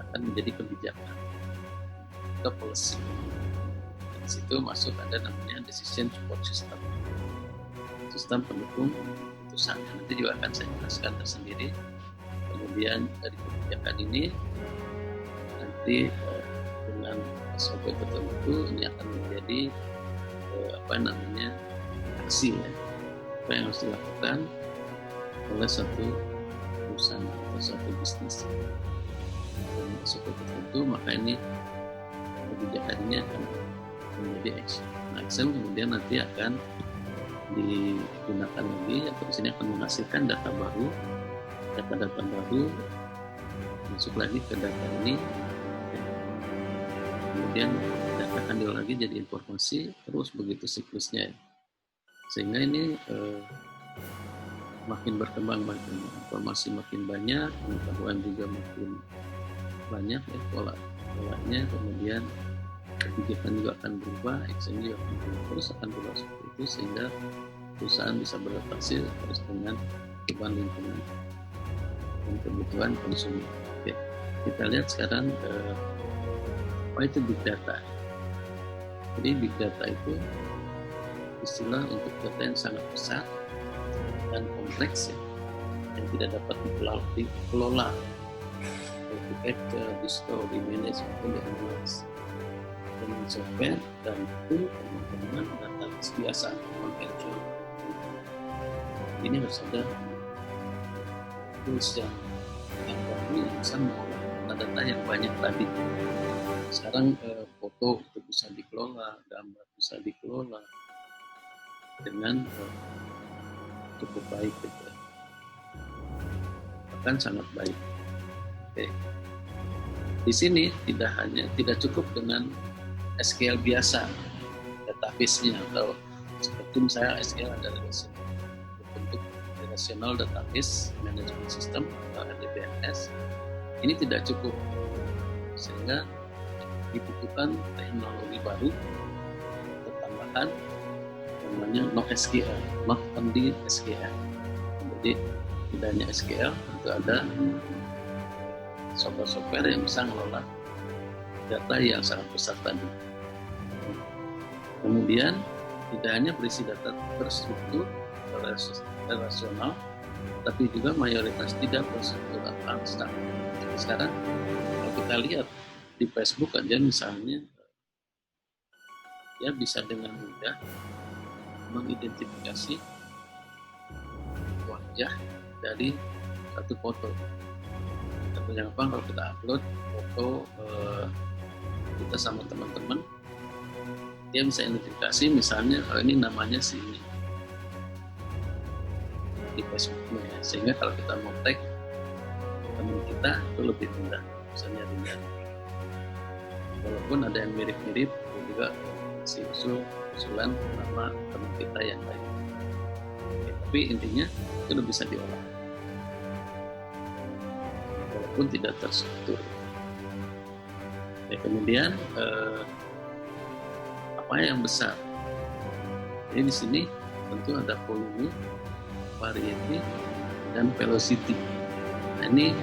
akan menjadi kebijakan atau policy. Di situ masuk ada namanya decision support system, sistem pendukung keputusan. Nanti juga akan saya jelaskan tersendiri. Kemudian dari kebijakan ini nanti dengan SOP tertentu ini akan menjadi aksi ya, apa yang harus dilakukan oleh satu perusahaan atau satu bisnis. Dengan SOP tertentu, maka ini kebijakan ini akan menjadi action. Nah, action kemudian nanti akan digunakan lagi, atau di sini akan menghasilkan data baru masuk lagi ke data ini, kemudian data akan diolah lagi jadi informasi, terus begitu siklusnya, sehingga ini makin berkembang, informasi makin banyak, pengetahuan juga makin banyak ya, polanya, kemudian kebijakan juga akan berubah, action juga akan berubah, terus akan berubah seperti itu, sehingga perusahaan bisa beradaptasi terus dengan perubahan lingkungan dan kebutuhan konsumen. Oke, kita lihat sekarang apa itu big data. Jadi big data itu istilah untuk data yang sangat besar dan kompleks ya, yang tidak dapat dikelola, di capture, di store, di manage maupun di analyze dengan software dan tool teman-teman data biasa non-virtual. Ini harus ada tools yang baru yang bisa mengolah data yang banyak tadi. Sekarang foto itu bisa dikelola, gambar bisa dikelola dengan cukup baik gitu. Bahkan sangat baik. Oke. Di sini tidak cukup dengan SQL biasa, database-nya, atau seperti misalnya SQL adalah bentuk Relational Database Management System atau RDBMS. Ini tidak cukup, sehingga dibutuhkan teknologi baru tambahan namanya NoSQL, not only SQL. Jadi tidak hanya SQL, tentu ada software yang bisa mengelola data yang sangat besar tadi. Kemudian tidak hanya berisi data terstruktur relasional, tapi juga mayoritas tidak berstruktur atau abstrak. Sekarang kalau kita lihat di Facebook aja misalnya, dia bisa dengan mudah mengidentifikasi wajah dari satu foto. Contohnya apa? Kalau kita upload foto kita sama teman-teman, dia bisa identifikasi misalnya kalau ini namanya si ini di Facebooknya, sehingga kalau kita mau tag teman kita itu lebih mudah, bisa nyari-nyari. Walaupun ada yang mirip-mirip, juga si usulan nama teman kita yang lain. Oke, tapi intinya itu udah bisa diolah, walaupun tidak terstruktur. Kemudian apa yang besar? Jadi di sini tentu ada volume, variety, dan velocity. Nah, ini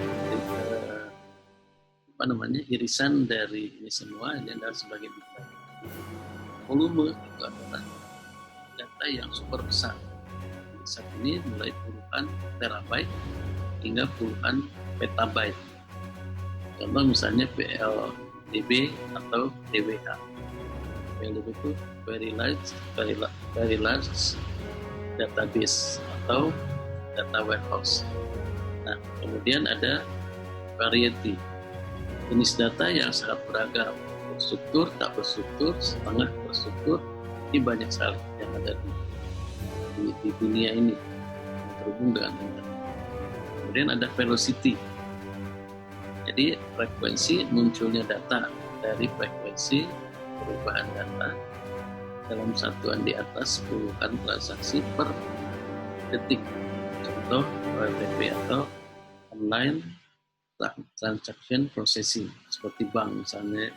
irisan dari ini semua, ini adalah sebagai big data. Volume itu adalah data yang super besar. Saat ini mulai puluhan terabyte hingga puluhan petabyte. Contoh misalnya PLDB atau DWH. PLDB itu very large database atau data warehouse. Nah, kemudian ada variety, jenis data yang sangat beragam, berstruktur, tak berstruktur, setengah berstruktur, ini banyak sekali yang ada di dunia ini yang terhubung dengan internet. Kemudian ada velocity, jadi frekuensi munculnya data dari frekuensi perubahan data dalam satuan di atas puluhan transaksi per detik. Contoh OTP atau online transaction processing, seperti bank misalnya.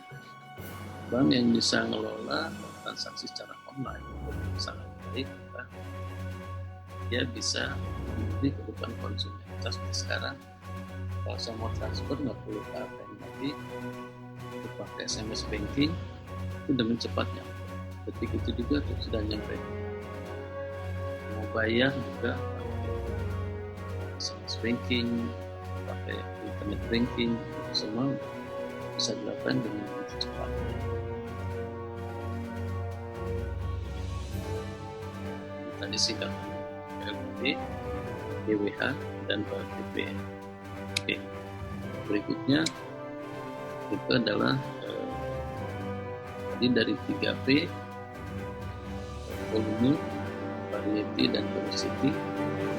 Bank yang bisa mengelola transaksi secara online sangat baik, dia bisa memenuhi kebutuhan konsumen. Seperti sekarang, kalau saya mau transfer nggak perlu ke ATM lagi, pakai SMS banking itu dengan cepatnya. Detik itu juga sudah nyampe. Mau bayar juga pakai SMS banking, pakai internet banking, semua bisa dilakukan dengan begitu cepat. Tadi singkat PLDB, DWH, dan OTP. Oke, berikutnya itu adalah tadi dari 3P, volume, variety, dan velocity,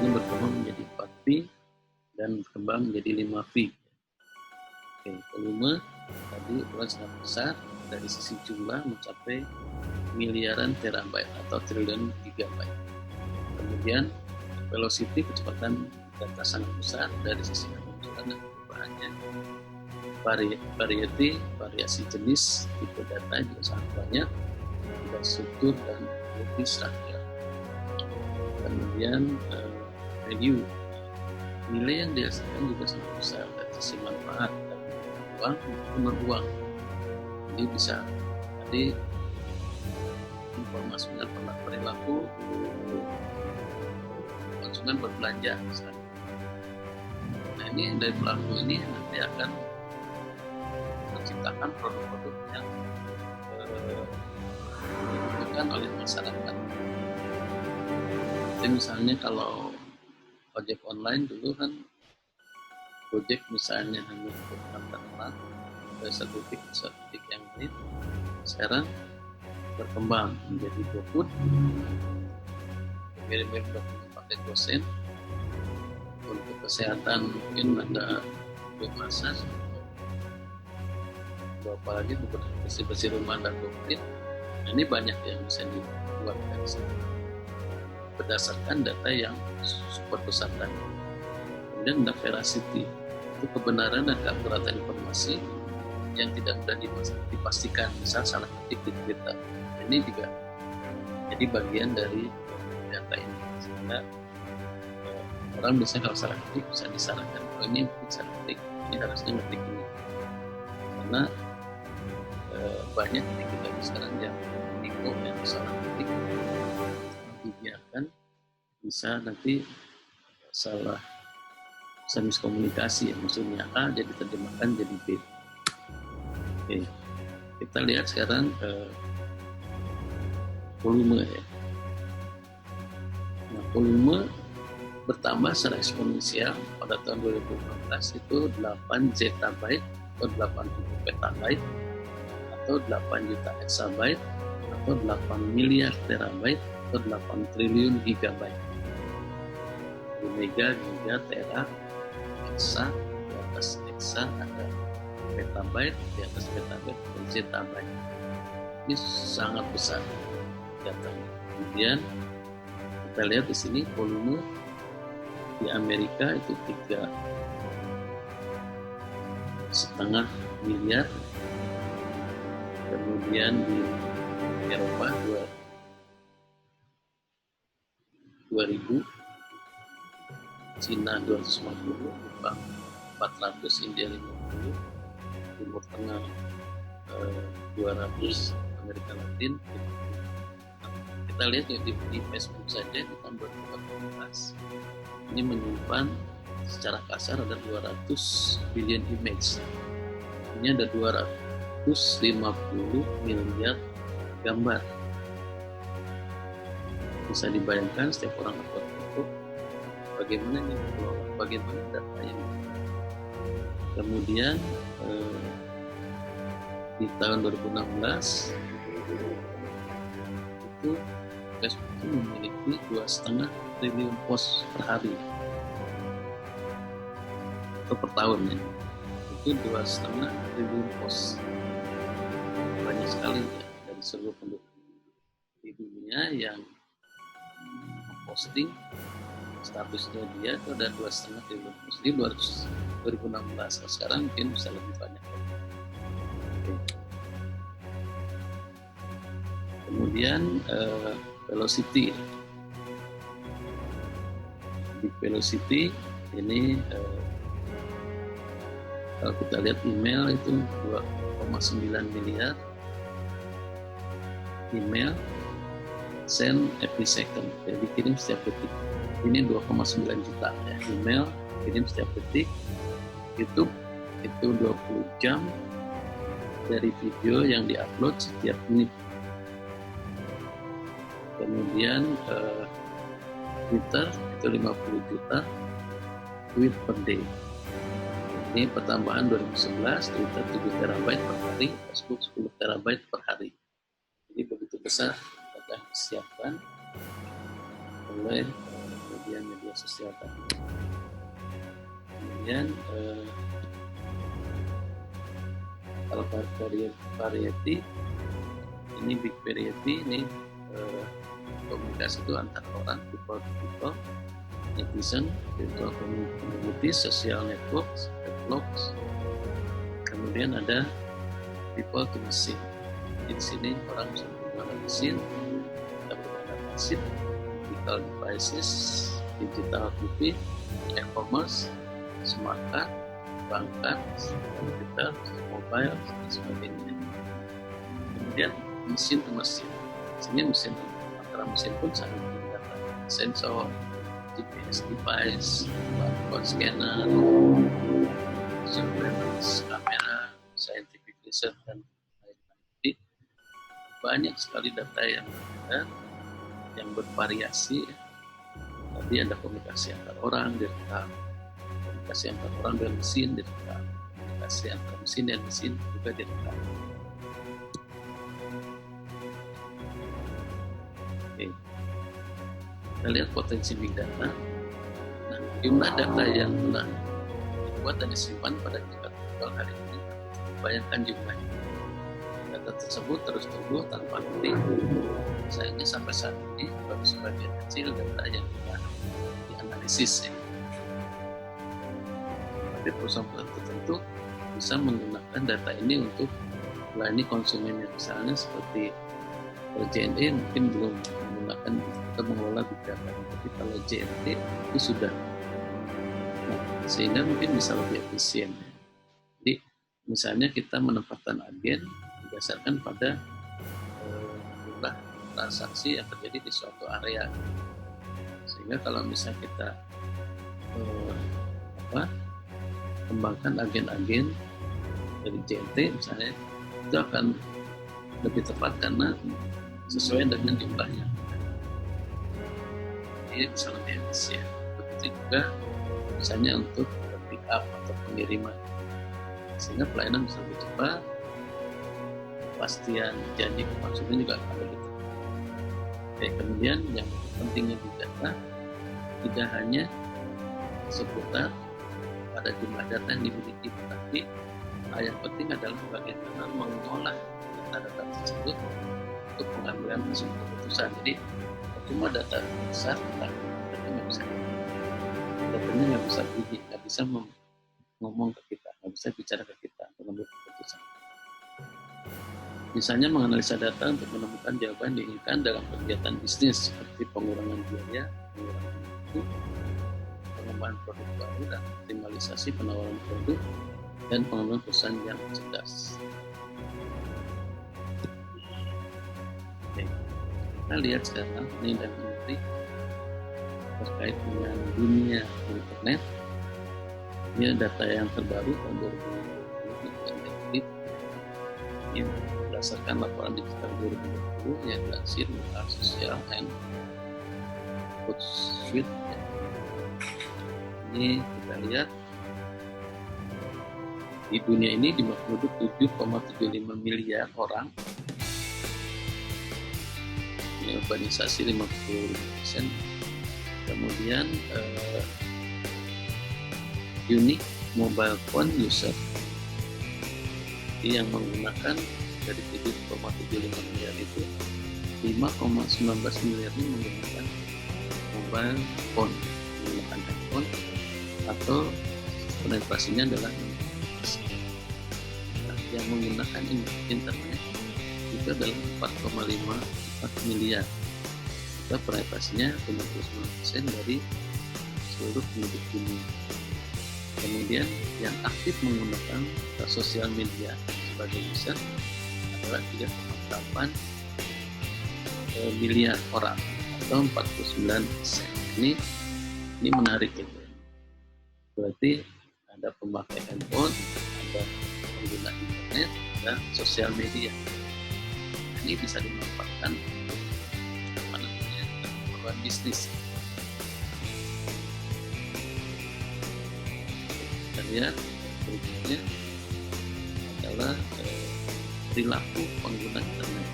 ini berkembang menjadi 4P dan berkembang menjadi 5V. Oke, volume tadi ukuran sangat besar, dari sisi jumlah mencapai miliaran terabyte atau triliun gigabyte. Kemudian velocity, kecepatan data sangat besar dari sisi kemunculan dan perubahannya. Variety, variasi jenis tipe data juga sangat banyak, tidak struktur dan multi struktur. Kemudian value, nilai yang dihasilkan juga sangat besar dari sisi manfaat dan uang maupun uang. Jadi bisa tadi informasi tentang perilaku konsumen berbelanja misalnya. Nah, ini dari pelaku ini nanti akan menciptakan produk-produk yang dibutuhkan oleh masyarakat. Jadi misalnya kalau ojek online dulu kan Gojek misalnya hanya untuk antar orang ke satu titik yang lain, sekarang berkembang menjadi GoFood, kirim dokumen pakai GoSend. Untuk kesehatan mungkin ada massage, apalagi untuk bersih-bersih rumah dan GoClean. Nah, ini banyak yang bisa dibuat dari sini berdasarkan data yang super besar tadi. Kemudian ada veracity, itu kebenaran dan keakuratan informasi yang tidak mudah dipastikan, misal salah ketik di Twitter. Ini juga jadi bagian dari data ini, sehingga orang biasanya kalau salah ketik bisa disarankan, oh ini bisa ketik, ini harusnya ngetik ini, karena banyak ketika sekarang yang info yang salah ketik dibiarkan, bisa nanti salah, bisa miskomunikasi, maksudnya A jadi terjemahkan jadi B. Oke, kita lihat sekarang volume ya. Nah, volume bertambah secara eksponensial pada tahun 2015 itu 8 zettabyte atau 80 petabyte atau 8 juta exabyte atau 8 miliar terabyte atau 8 triliun gigabyte. Di mega, giga, tera, hexa, di atas hexa ada petabyte, di atas petabyte ada zettabyte. Ini sangat besar datanya. Kemudian kita lihat di sini volume di Amerika itu 3,5 miliar, kemudian di Eropa 2000, Cina 250, Jepang 400, India 50, Timur Tengah 200, Amerika Latin 50. Kita lihat ya di Facebook saja di tahun 2014 ini menyimpan secara kasar ada 200 billion image. Ini ada 250 miliar gambar. Bisa dibayangkan setiap orang upload foto, bagaimana ini dikelola, bagaimana datanya. Kemudian di tahun 2016 itu Facebook itu memiliki 2,5 triliun post per hari atau per tahun ya. Itu 2,5 triliun post, banyak sekali ya, dari seluruh penduduk di dunia yang memposting statusnya dia itu ada 2,5 triliun post di 2016. Sekarang mungkin bisa lebih banyak. Kemudian velocity. Big velocity ini kalau kita lihat email itu 2,9 miliar email send every second, jadi dikirim setiap detik. Ini 2,9 juta ya, email kirim setiap detik. YouTube itu 20 jam dari video yang diupload setiap menit. Kemudian Twitter itu 50 juta tweet per day. Ini pertambahan 2011, Twitter 7 terabyte per hari, Facebook 10 terabyte per hari. Jadi begitu besar data yang disiapkan oleh media sosial tadi. Kemudian kalau variety, ini big variety, ini komunikasi itu antar orang, people to people, netizen, virtual community, social networks, blogs. Kemudian ada people to machine. Di sini orang bisa menggunakan mesin, kita menggunakan pasif, digital devices, digital TV, e-commerce, smart card, bank card, komputer, mobile, dan sebagainya. Kemudian mesin to mesin. Di sini mesin antara mesin pun sangat menggunakan sensor, GPS device, barcode scanner, surveillance kamera, scientific research, dan lain-lain. Jadi banyak sekali data yang beredar, yang bervariasi. Tadi ada komunikasi antar orang direkam, komunikasi antar orang dan mesin direkam, komunikasi antar mesin dan mesin juga direkam. Oke. Kita lihat potensi big data. Nah, jumlah data yang telah dibuat dan disimpan pada tingkat global hari ini, bayangkan jumlahnya. Data tersebut terus tumbuh tanpa henti. Sayangnya sampai saat ini baru sebagian kecil data yang telah dianalisis. Tapi perusahaan tertentu bisa menggunakan data ini untuk melayani konsumennya. Misalnya seperti JNE mungkin belum menggunakan atau mengelola big data, tapi kalau JNT itu sudah, nah, sehingga mungkin bisa lebih efisien. Jadi misalnya kita menempatkan agen berdasarkan pada jumlah transaksi yang terjadi di suatu area, sehingga kalau misalnya kita kembangkan agen-agen dari JNT misalnya, itu akan lebih tepat karena sesuai dengan jumlahnya. Ini bisa lebih efisien. Begitu juga misalnya untuk pick up atau pengiriman, sehingga pelayanan bisa lebih cepat, kepastian janji ke konsumen juga akan lebih cepat. Kemudian yang pentingnya dijaga tidak hanya seputar pada jumlah data yang dimiliki, tetapi yang penting adalah bagaimana mengolah data-data tersebut untuk pengambilan keputusan. Jadi cuma data besar, tapi nggak bisa, datanya nggak bisa bunyi, nggak bisa ngomong ke kita, nggak bisa bicara ke kita untuk mengambil keputusan. Misalnya menganalisa data untuk menemukan jawaban yang diinginkan dalam kegiatan bisnis seperti pengurangan biaya, pengurangan waktu, pengembangan produk baru, dan optimalisasi penawaran produk, dan pengembangan perusahaan yang cerdas. Oke. Kita lihat sekarang ini dan menarik terkait dengan dunia internet. Ini data yang terbaru tahun 2020 ini berdasarkan laporan digital 2020 yang dilansir oleh Social and Food Suite. Ini kita lihat di dunia ini penduduk 7,75 miliar orang, ini urbanisasi 50%. Kemudian unique mobile phone user yang menggunakan dari 7,75 miliar itu 5,19 miliar ini menggunakan mobile phone, menggunakan handphone, atau penetrasinya adalah yang menggunakan internet itu adalah 4,54 miliar. Kita penetrasinya 59% dari seluruh penduduk dunia. Kemudian yang aktif menggunakan sosial media sebagai user adalah 3,8 miliar orang atau 49%. Ini menarik itu. Berarti ada pemakai handphone, ada pengguna internet, dan sosial media. Ini bisa dimanfaatkan untuk keperluan bisnis. Kita lihat berikutnya adalah perilaku pengguna internet.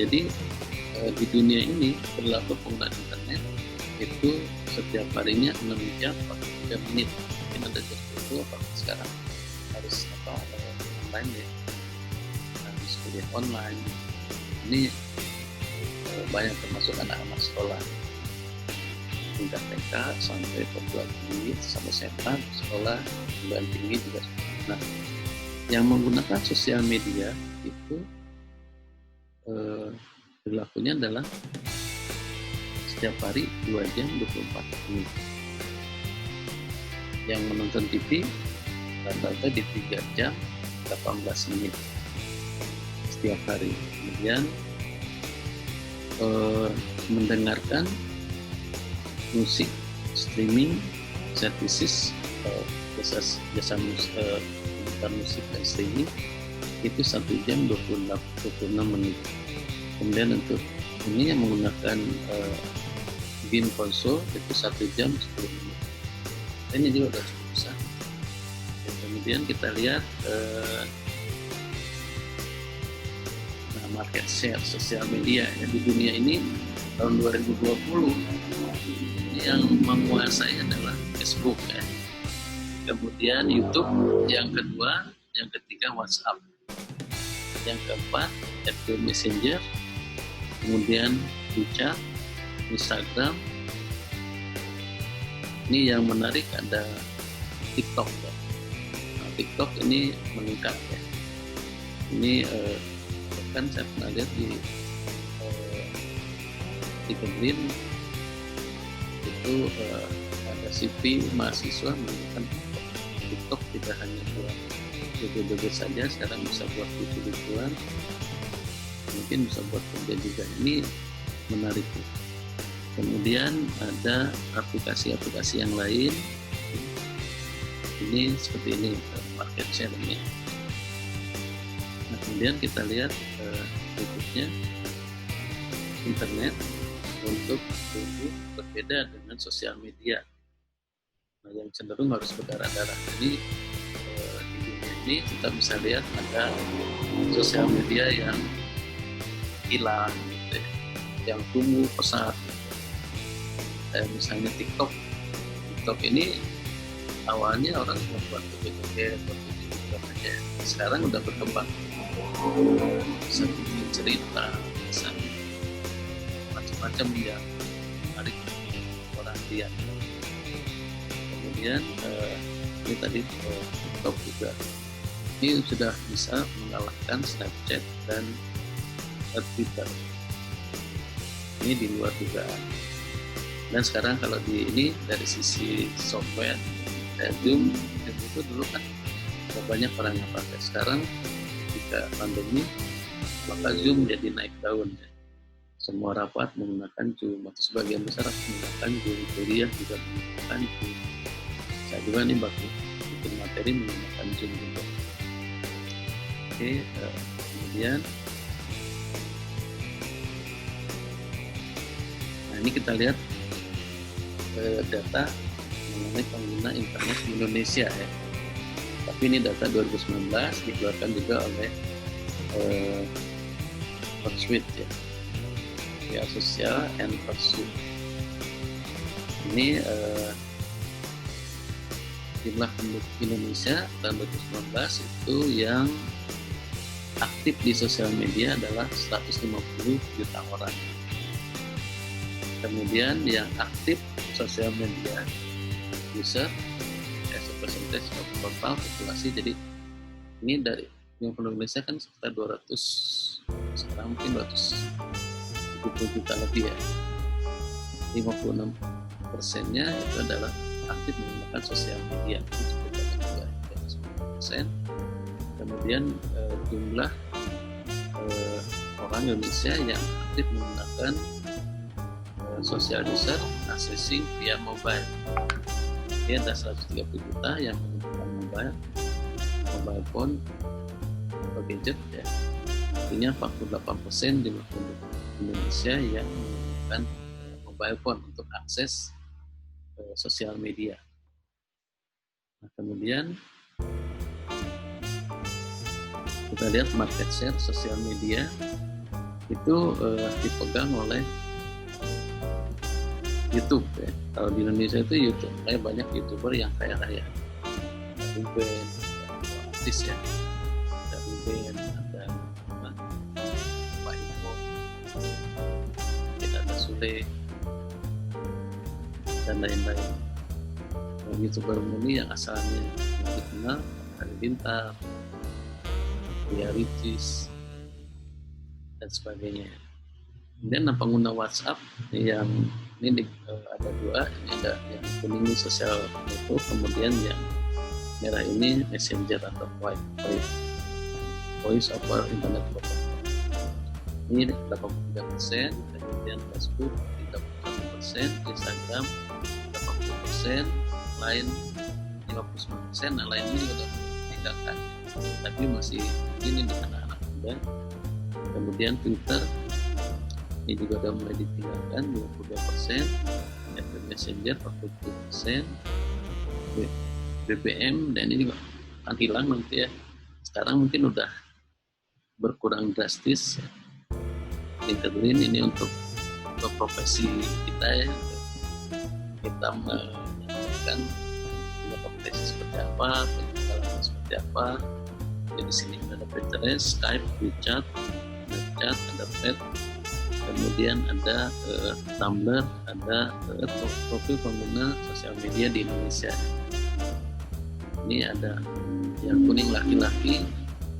Jadi di dunia ini perilaku pengguna internet itu setiap harinya 6 jam atau 3 menit. Mungkin ada tertentu apakah sekarang harus online ya, harus kuliah online. Ini banyak termasuk anak-anak sekolah tingkat TK sampai perguruan tinggi, sampai SMA, sekolah perguruan tinggi juga. Nah, yang menggunakan sosial media itu perilakunya adalah setiap hari 2 jam 24 menit. Yang menonton TV rata-rata di 3 jam 18 menit setiap hari. Kemudian mendengarkan musik, streaming, services, jasa musik dan streaming itu 1 jam 26 menit. Kemudian untuk ini yang menggunakan game konsol itu 1 jam 10 menit. Ini juga sudah cukup besar. Kemudian kita lihat market share sosial media ya, di dunia ini tahun 2020 yang menguasai adalah Facebook ya. Kemudian YouTube yang kedua, yang ketiga WhatsApp, yang keempat FB Messenger, kemudian WeChat, Instagram. Ini yang menarik ada TikTok ya. Nah, TikTok ini meningkat ya. Ini kan saya pernah lihat di Berlin itu ada CV mahasiswa menggunakan TikTok tidak hanya buat joget-joget saja, sekarang bisa buat lucu-lucuan, mungkin bisa buat kerja juga. Ini menarik. Kemudian ada aplikasi-aplikasi yang lain. Ini seperti ini market share ini. Nah, Kemudian kita lihat berikutnya, internet untuk tumbuh berbeda dengan sosial media. Nah, yang cenderung harus berdarah-darah. Jadi di dunia ini kita bisa lihat ada sosial media yang hilang, gitu ya, yang tumbuh pesat. Kayak misalnya TikTok. TikTok ini awalnya orang cuma buat joget-joget, buat video aja. Sekarang udah berkembang. Bisa bikin cerita, bisa macam-macam yang menarik orang lihat. Kemudian ini tadi TikTok juga ini sudah bisa mengalahkan Snapchat dan Twitter. Ini di luar dugaan. Dan sekarang kalau di ini dari sisi software, Zoom itu dulu kan banyak orang yang pakai. Sekarang ketika pandemi, maka Zoom jadi naik daun. Semua rapat menggunakan Zoom, atau sebagian besar menggunakan Zoom, kuliah juga menggunakan Zoom. Saya juga nih bikin materi menggunakan Zoom juga. Oke, kemudian nah ini kita lihat data mengenai pengguna internet di Indonesia ya. Tapi ini data 2019 dikeluarkan juga oleh Pursuit ya. Ya, Sosial and Pursuit. Ini jumlah penduduk Indonesia tahun 2019 itu yang aktif di sosial media adalah 150 juta orang. Kemudian yang aktif sosial media user as a percentage of total populasi, jadi ini dari yang penduduk Indonesia kan sekitar 200, sekarang mungkin 270 juta lebih ya. 56%-nya itu adalah aktif menggunakan sosial media, itu cukup banyak juga, 10%. Kemudian jumlah orang Indonesia yang aktif menggunakan social user accessing via mobile. Ini ada 130 juta yang menggunakan mobile phone atau gadget ya. Artinya 48% jumlah penduduk Indonesia yang menggunakan mobile phone untuk akses sosial media. Nah, kemudian kita lihat market share sosial media itu dipegang oleh YouTube ya. Kalau di Indonesia itu YouTube, kayak banyak YouTuber yang kaya raya. Ada Ruben, ada artis ya, ada Ruben, ada Pak Iko, kita ada Sule, dan lain-lain. YouTuber murni yang asalnya dikenal, Halilintar, Ria Ricis, dan sebagainya. Kemudian pengguna WhatsApp yang ini ada dua, ini ada yang kuning ini sosial network, kemudian yang merah ini messenger atau voice over internet protocol. Ini 83%, kemudian Facebook 31%, Instagram 80%, lain 59%, nah lain ini juga ditinggalkan, tapi masih ini di anak-anak muda. Kemudian Twitter ini juga sudah mulai ditinggalkan 22%, Messenger 40%, BBM dan ini juga akan hilang nanti ya. Sekarang mungkin udah berkurang drastis. LinkedIn ini untuk profesi kita ya, kita menyampaikan profesi seperti apa, pengalaman seperti apa. Jadi di sini ada Pinterest, Skype, WeChat, Snapchat, ada Thread. Kemudian ada Tumblr, ada profil pengguna sosial media di Indonesia. Ini ada yang kuning laki-laki,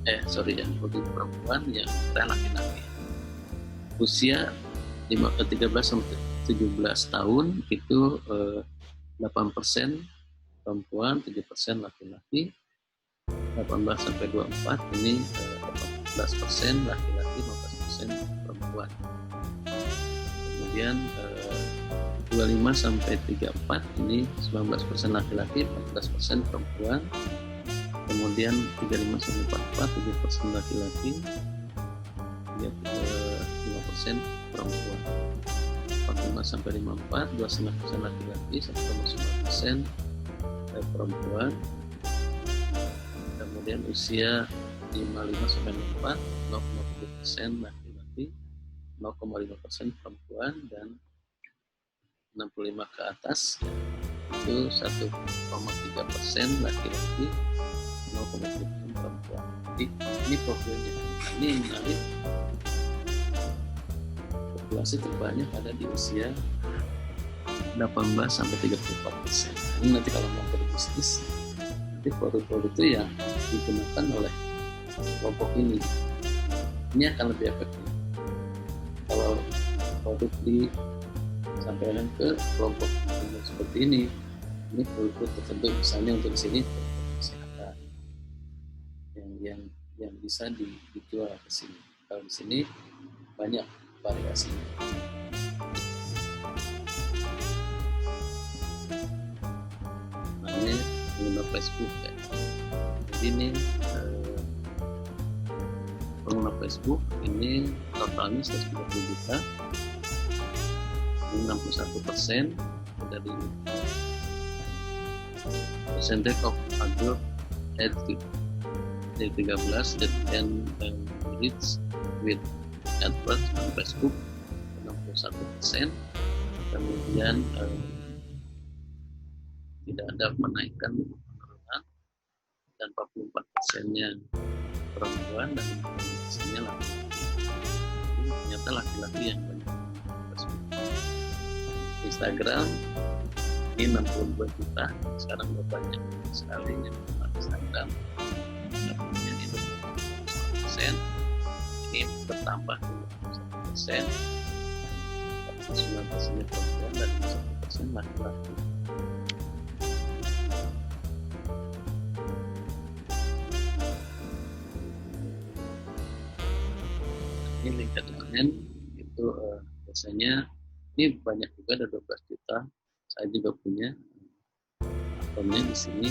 yang kuning perempuan, yang merah laki-laki. Usia 13 sampai 17 tahun itu 8% perempuan, 7% laki-laki. 18 sampai 24 ini 18% laki-laki, 15% perempuan. Kemudian 25 sampai 34 ini 19% laki-laki, 14% perempuan. kemudian 35 sampai 44 7% laki-laki, 5% perempuan. 45 sampai 54 2,5% laki-laki, 1,9% perempuan. Kemudian usia 55 sampai 64 0,7% laki-laki, 0,5% perempuan, dan 65 ke atas itu 1,3% laki-laki, 0,7% perempuan. Jadi ini profilnya. Ini menarik, populasi terbanyak ada di usia 18 sampai 34%. Ini nanti kalau mau berbisnis, nanti produk-produk itu yang digunakan oleh kelompok ini akan lebih efektif. Kalau produk disampaikan ke kelompok seperti ini produk tertentu, misalnya untuk di sini kesehatan yang bisa dijual ke sini. Kalau di sini banyak variasinya. Nah, ini pengguna Facebook ya. Jadi ini pengguna Facebook ini totalnya 130 juta, 61% dari percentage of adult age dari 13 dan reach with adverts on Facebook 61%. Kemudian tidak ada penaikan penurunan, dan 44%-nya perempuan dan 50%-nya laki-laki. Jadi ternyata laki-laki yang banyak Facebook. Instagram ini 62 juta, sekarang udah banyak sekali yang Instagram. Ini 21%, ini bertambah 21%, 9%-nya perempuan dan 1% laki-laki. Ini LinkedIn itu biasanya ini banyak juga, ada 12 juta. Saya juga punya akunnya di sini.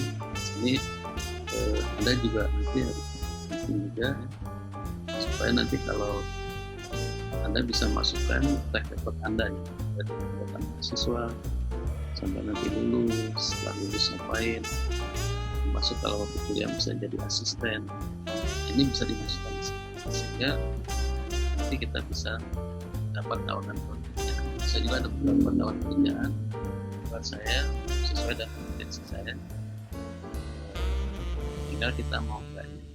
Anda juga nanti harus bikin juga ya, supaya nanti kalau Anda bisa masukkan track record Anda ya, dari kegiatan mahasiswa sampai nanti lulus, setelah lulus ngapain, masuk kalau waktu kuliah bisa jadi asisten. Ini bisa dimasukkan di sini sehingga nanti kita bisa dapat tawaran pekerjaan. Saya juga ada beberapa tawaran pekerjaan buat saya sesuai dengan kompetensi saya. Tinggal kita mau enggaknya.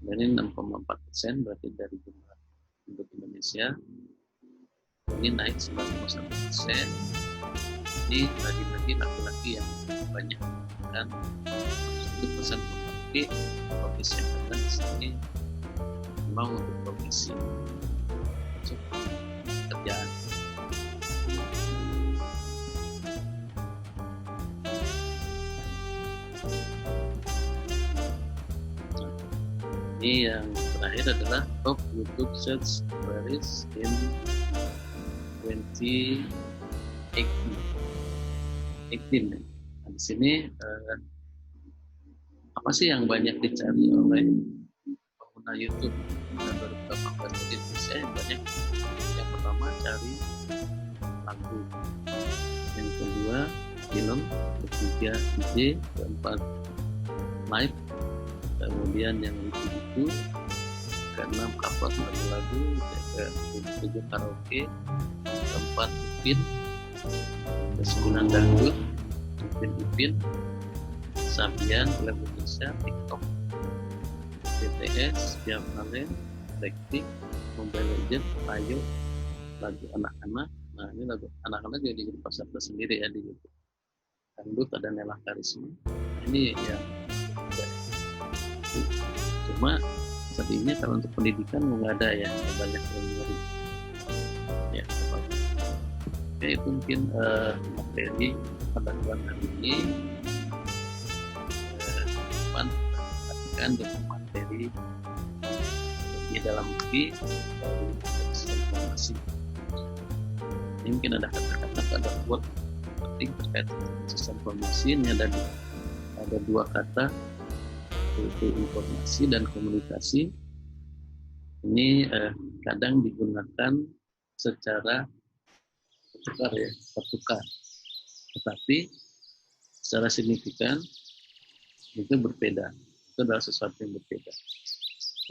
Dan ini 6,4% berarti dari jumlah penduduk Indonesia. Ini naik 9,1%. Ini lagi-lagi laki-laki yang banyak, dan 1% memiliki profesi yang ada di sini memang untuk profesi untuk kerjaan. Ini yang terakhir adalah top YouTube search queries in 2018. Nah, di sini apa sih yang banyak dicari oleh pengguna YouTube pada 2018 di Indonesia? Yang banyak, yang pertama cari lagu, yang kedua film, ketiga ide, keempat live, kemudian yang lucu-lucu, keenam upload lagu-lagu, ketujuh karaoke, keempat upin, kesembilan dangdut, upin, Sabian, Film Indonesia, TikTok, BTS, Via Valen, Blackpink, Mobile Legends, Ayo, lagu anak-anak. Nah, ini lagu anak-anak juga jadi pasar tersendiri ya di YouTube. Dangdut ada Nela Karisma. Ini yang cuma sedihnya kalau untuk pendidikan nggak ada ya, banyak yang nyari ya. Oke, itu mungkin materi pada hari ini. Perhatikan dengan materi di dalam lebih dari informasi. Ini mungkin ada kata-kata, ada quote penting terkait sistem informasi. Ini ada dua kata Itu informasi dan komunikasi ini kadang digunakan secara tertukar, tetapi secara signifikan itu berbeda. Itu adalah sesuatu yang berbeda.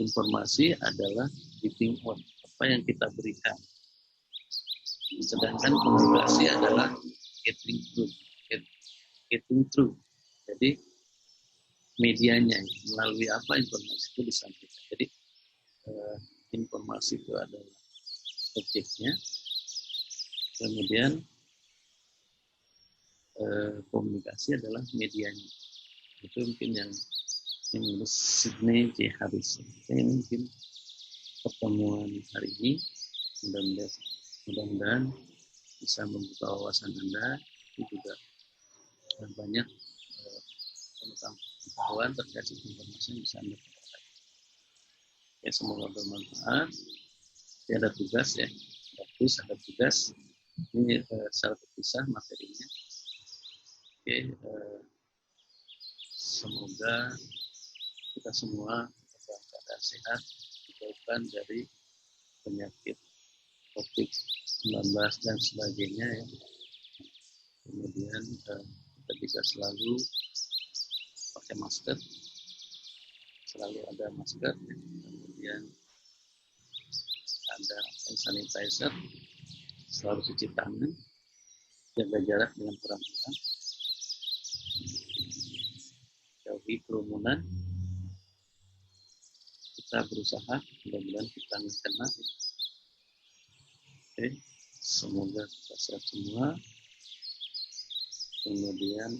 Informasi adalah giving out, apa yang kita berikan. Sedangkan komunikasi adalah getting through. Getting through. Jadi medianya, melalui apa informasi itu disampaikan. Jadi informasi itu adalah objeknya, kemudian komunikasi adalah medianya. Itu mungkin yang menulis Sidney J. Harris. Ini mungkin pertemuan hari ini mudah-mudahan bisa membuka wawasan Anda. Itu juga banyak pengetahuan terkait informasi yang bisa Anda peroleh. Ya, semoga bermanfaat. Ya, ada tugas ya, ada tugas. Ini secara terpisah materinya. Oke, semoga kita semua dalam keadaan sehat, dijauhkan dari penyakit COVID-19 dan sebagainya ya. Kemudian kita juga selalu pakai masker, selalu ada masker, ya. Kemudian ada hand sanitizer, selalu cuci tangan, jaga jarak dengan orang-orang, jauhi kerumunan. Kita berusaha, mudah-mudahan kita nggak kena. Oke, semoga kita sehat semua. Kemudian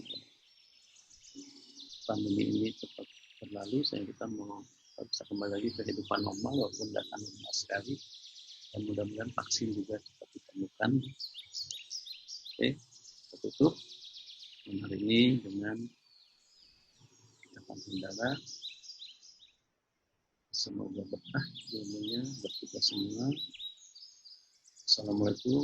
pandemi ini cepat berlalu, sehingga kita mau bisa kembali lagi ke kehidupan normal, walaupun tidak akan normal sekali. Dan mudah-mudahan vaksin juga cepat ditemukan. Oke, kita tutup hari ini dengan ucapan Hendara. Semoga berkah ilmunya buat kita semua. Assalamualaikum.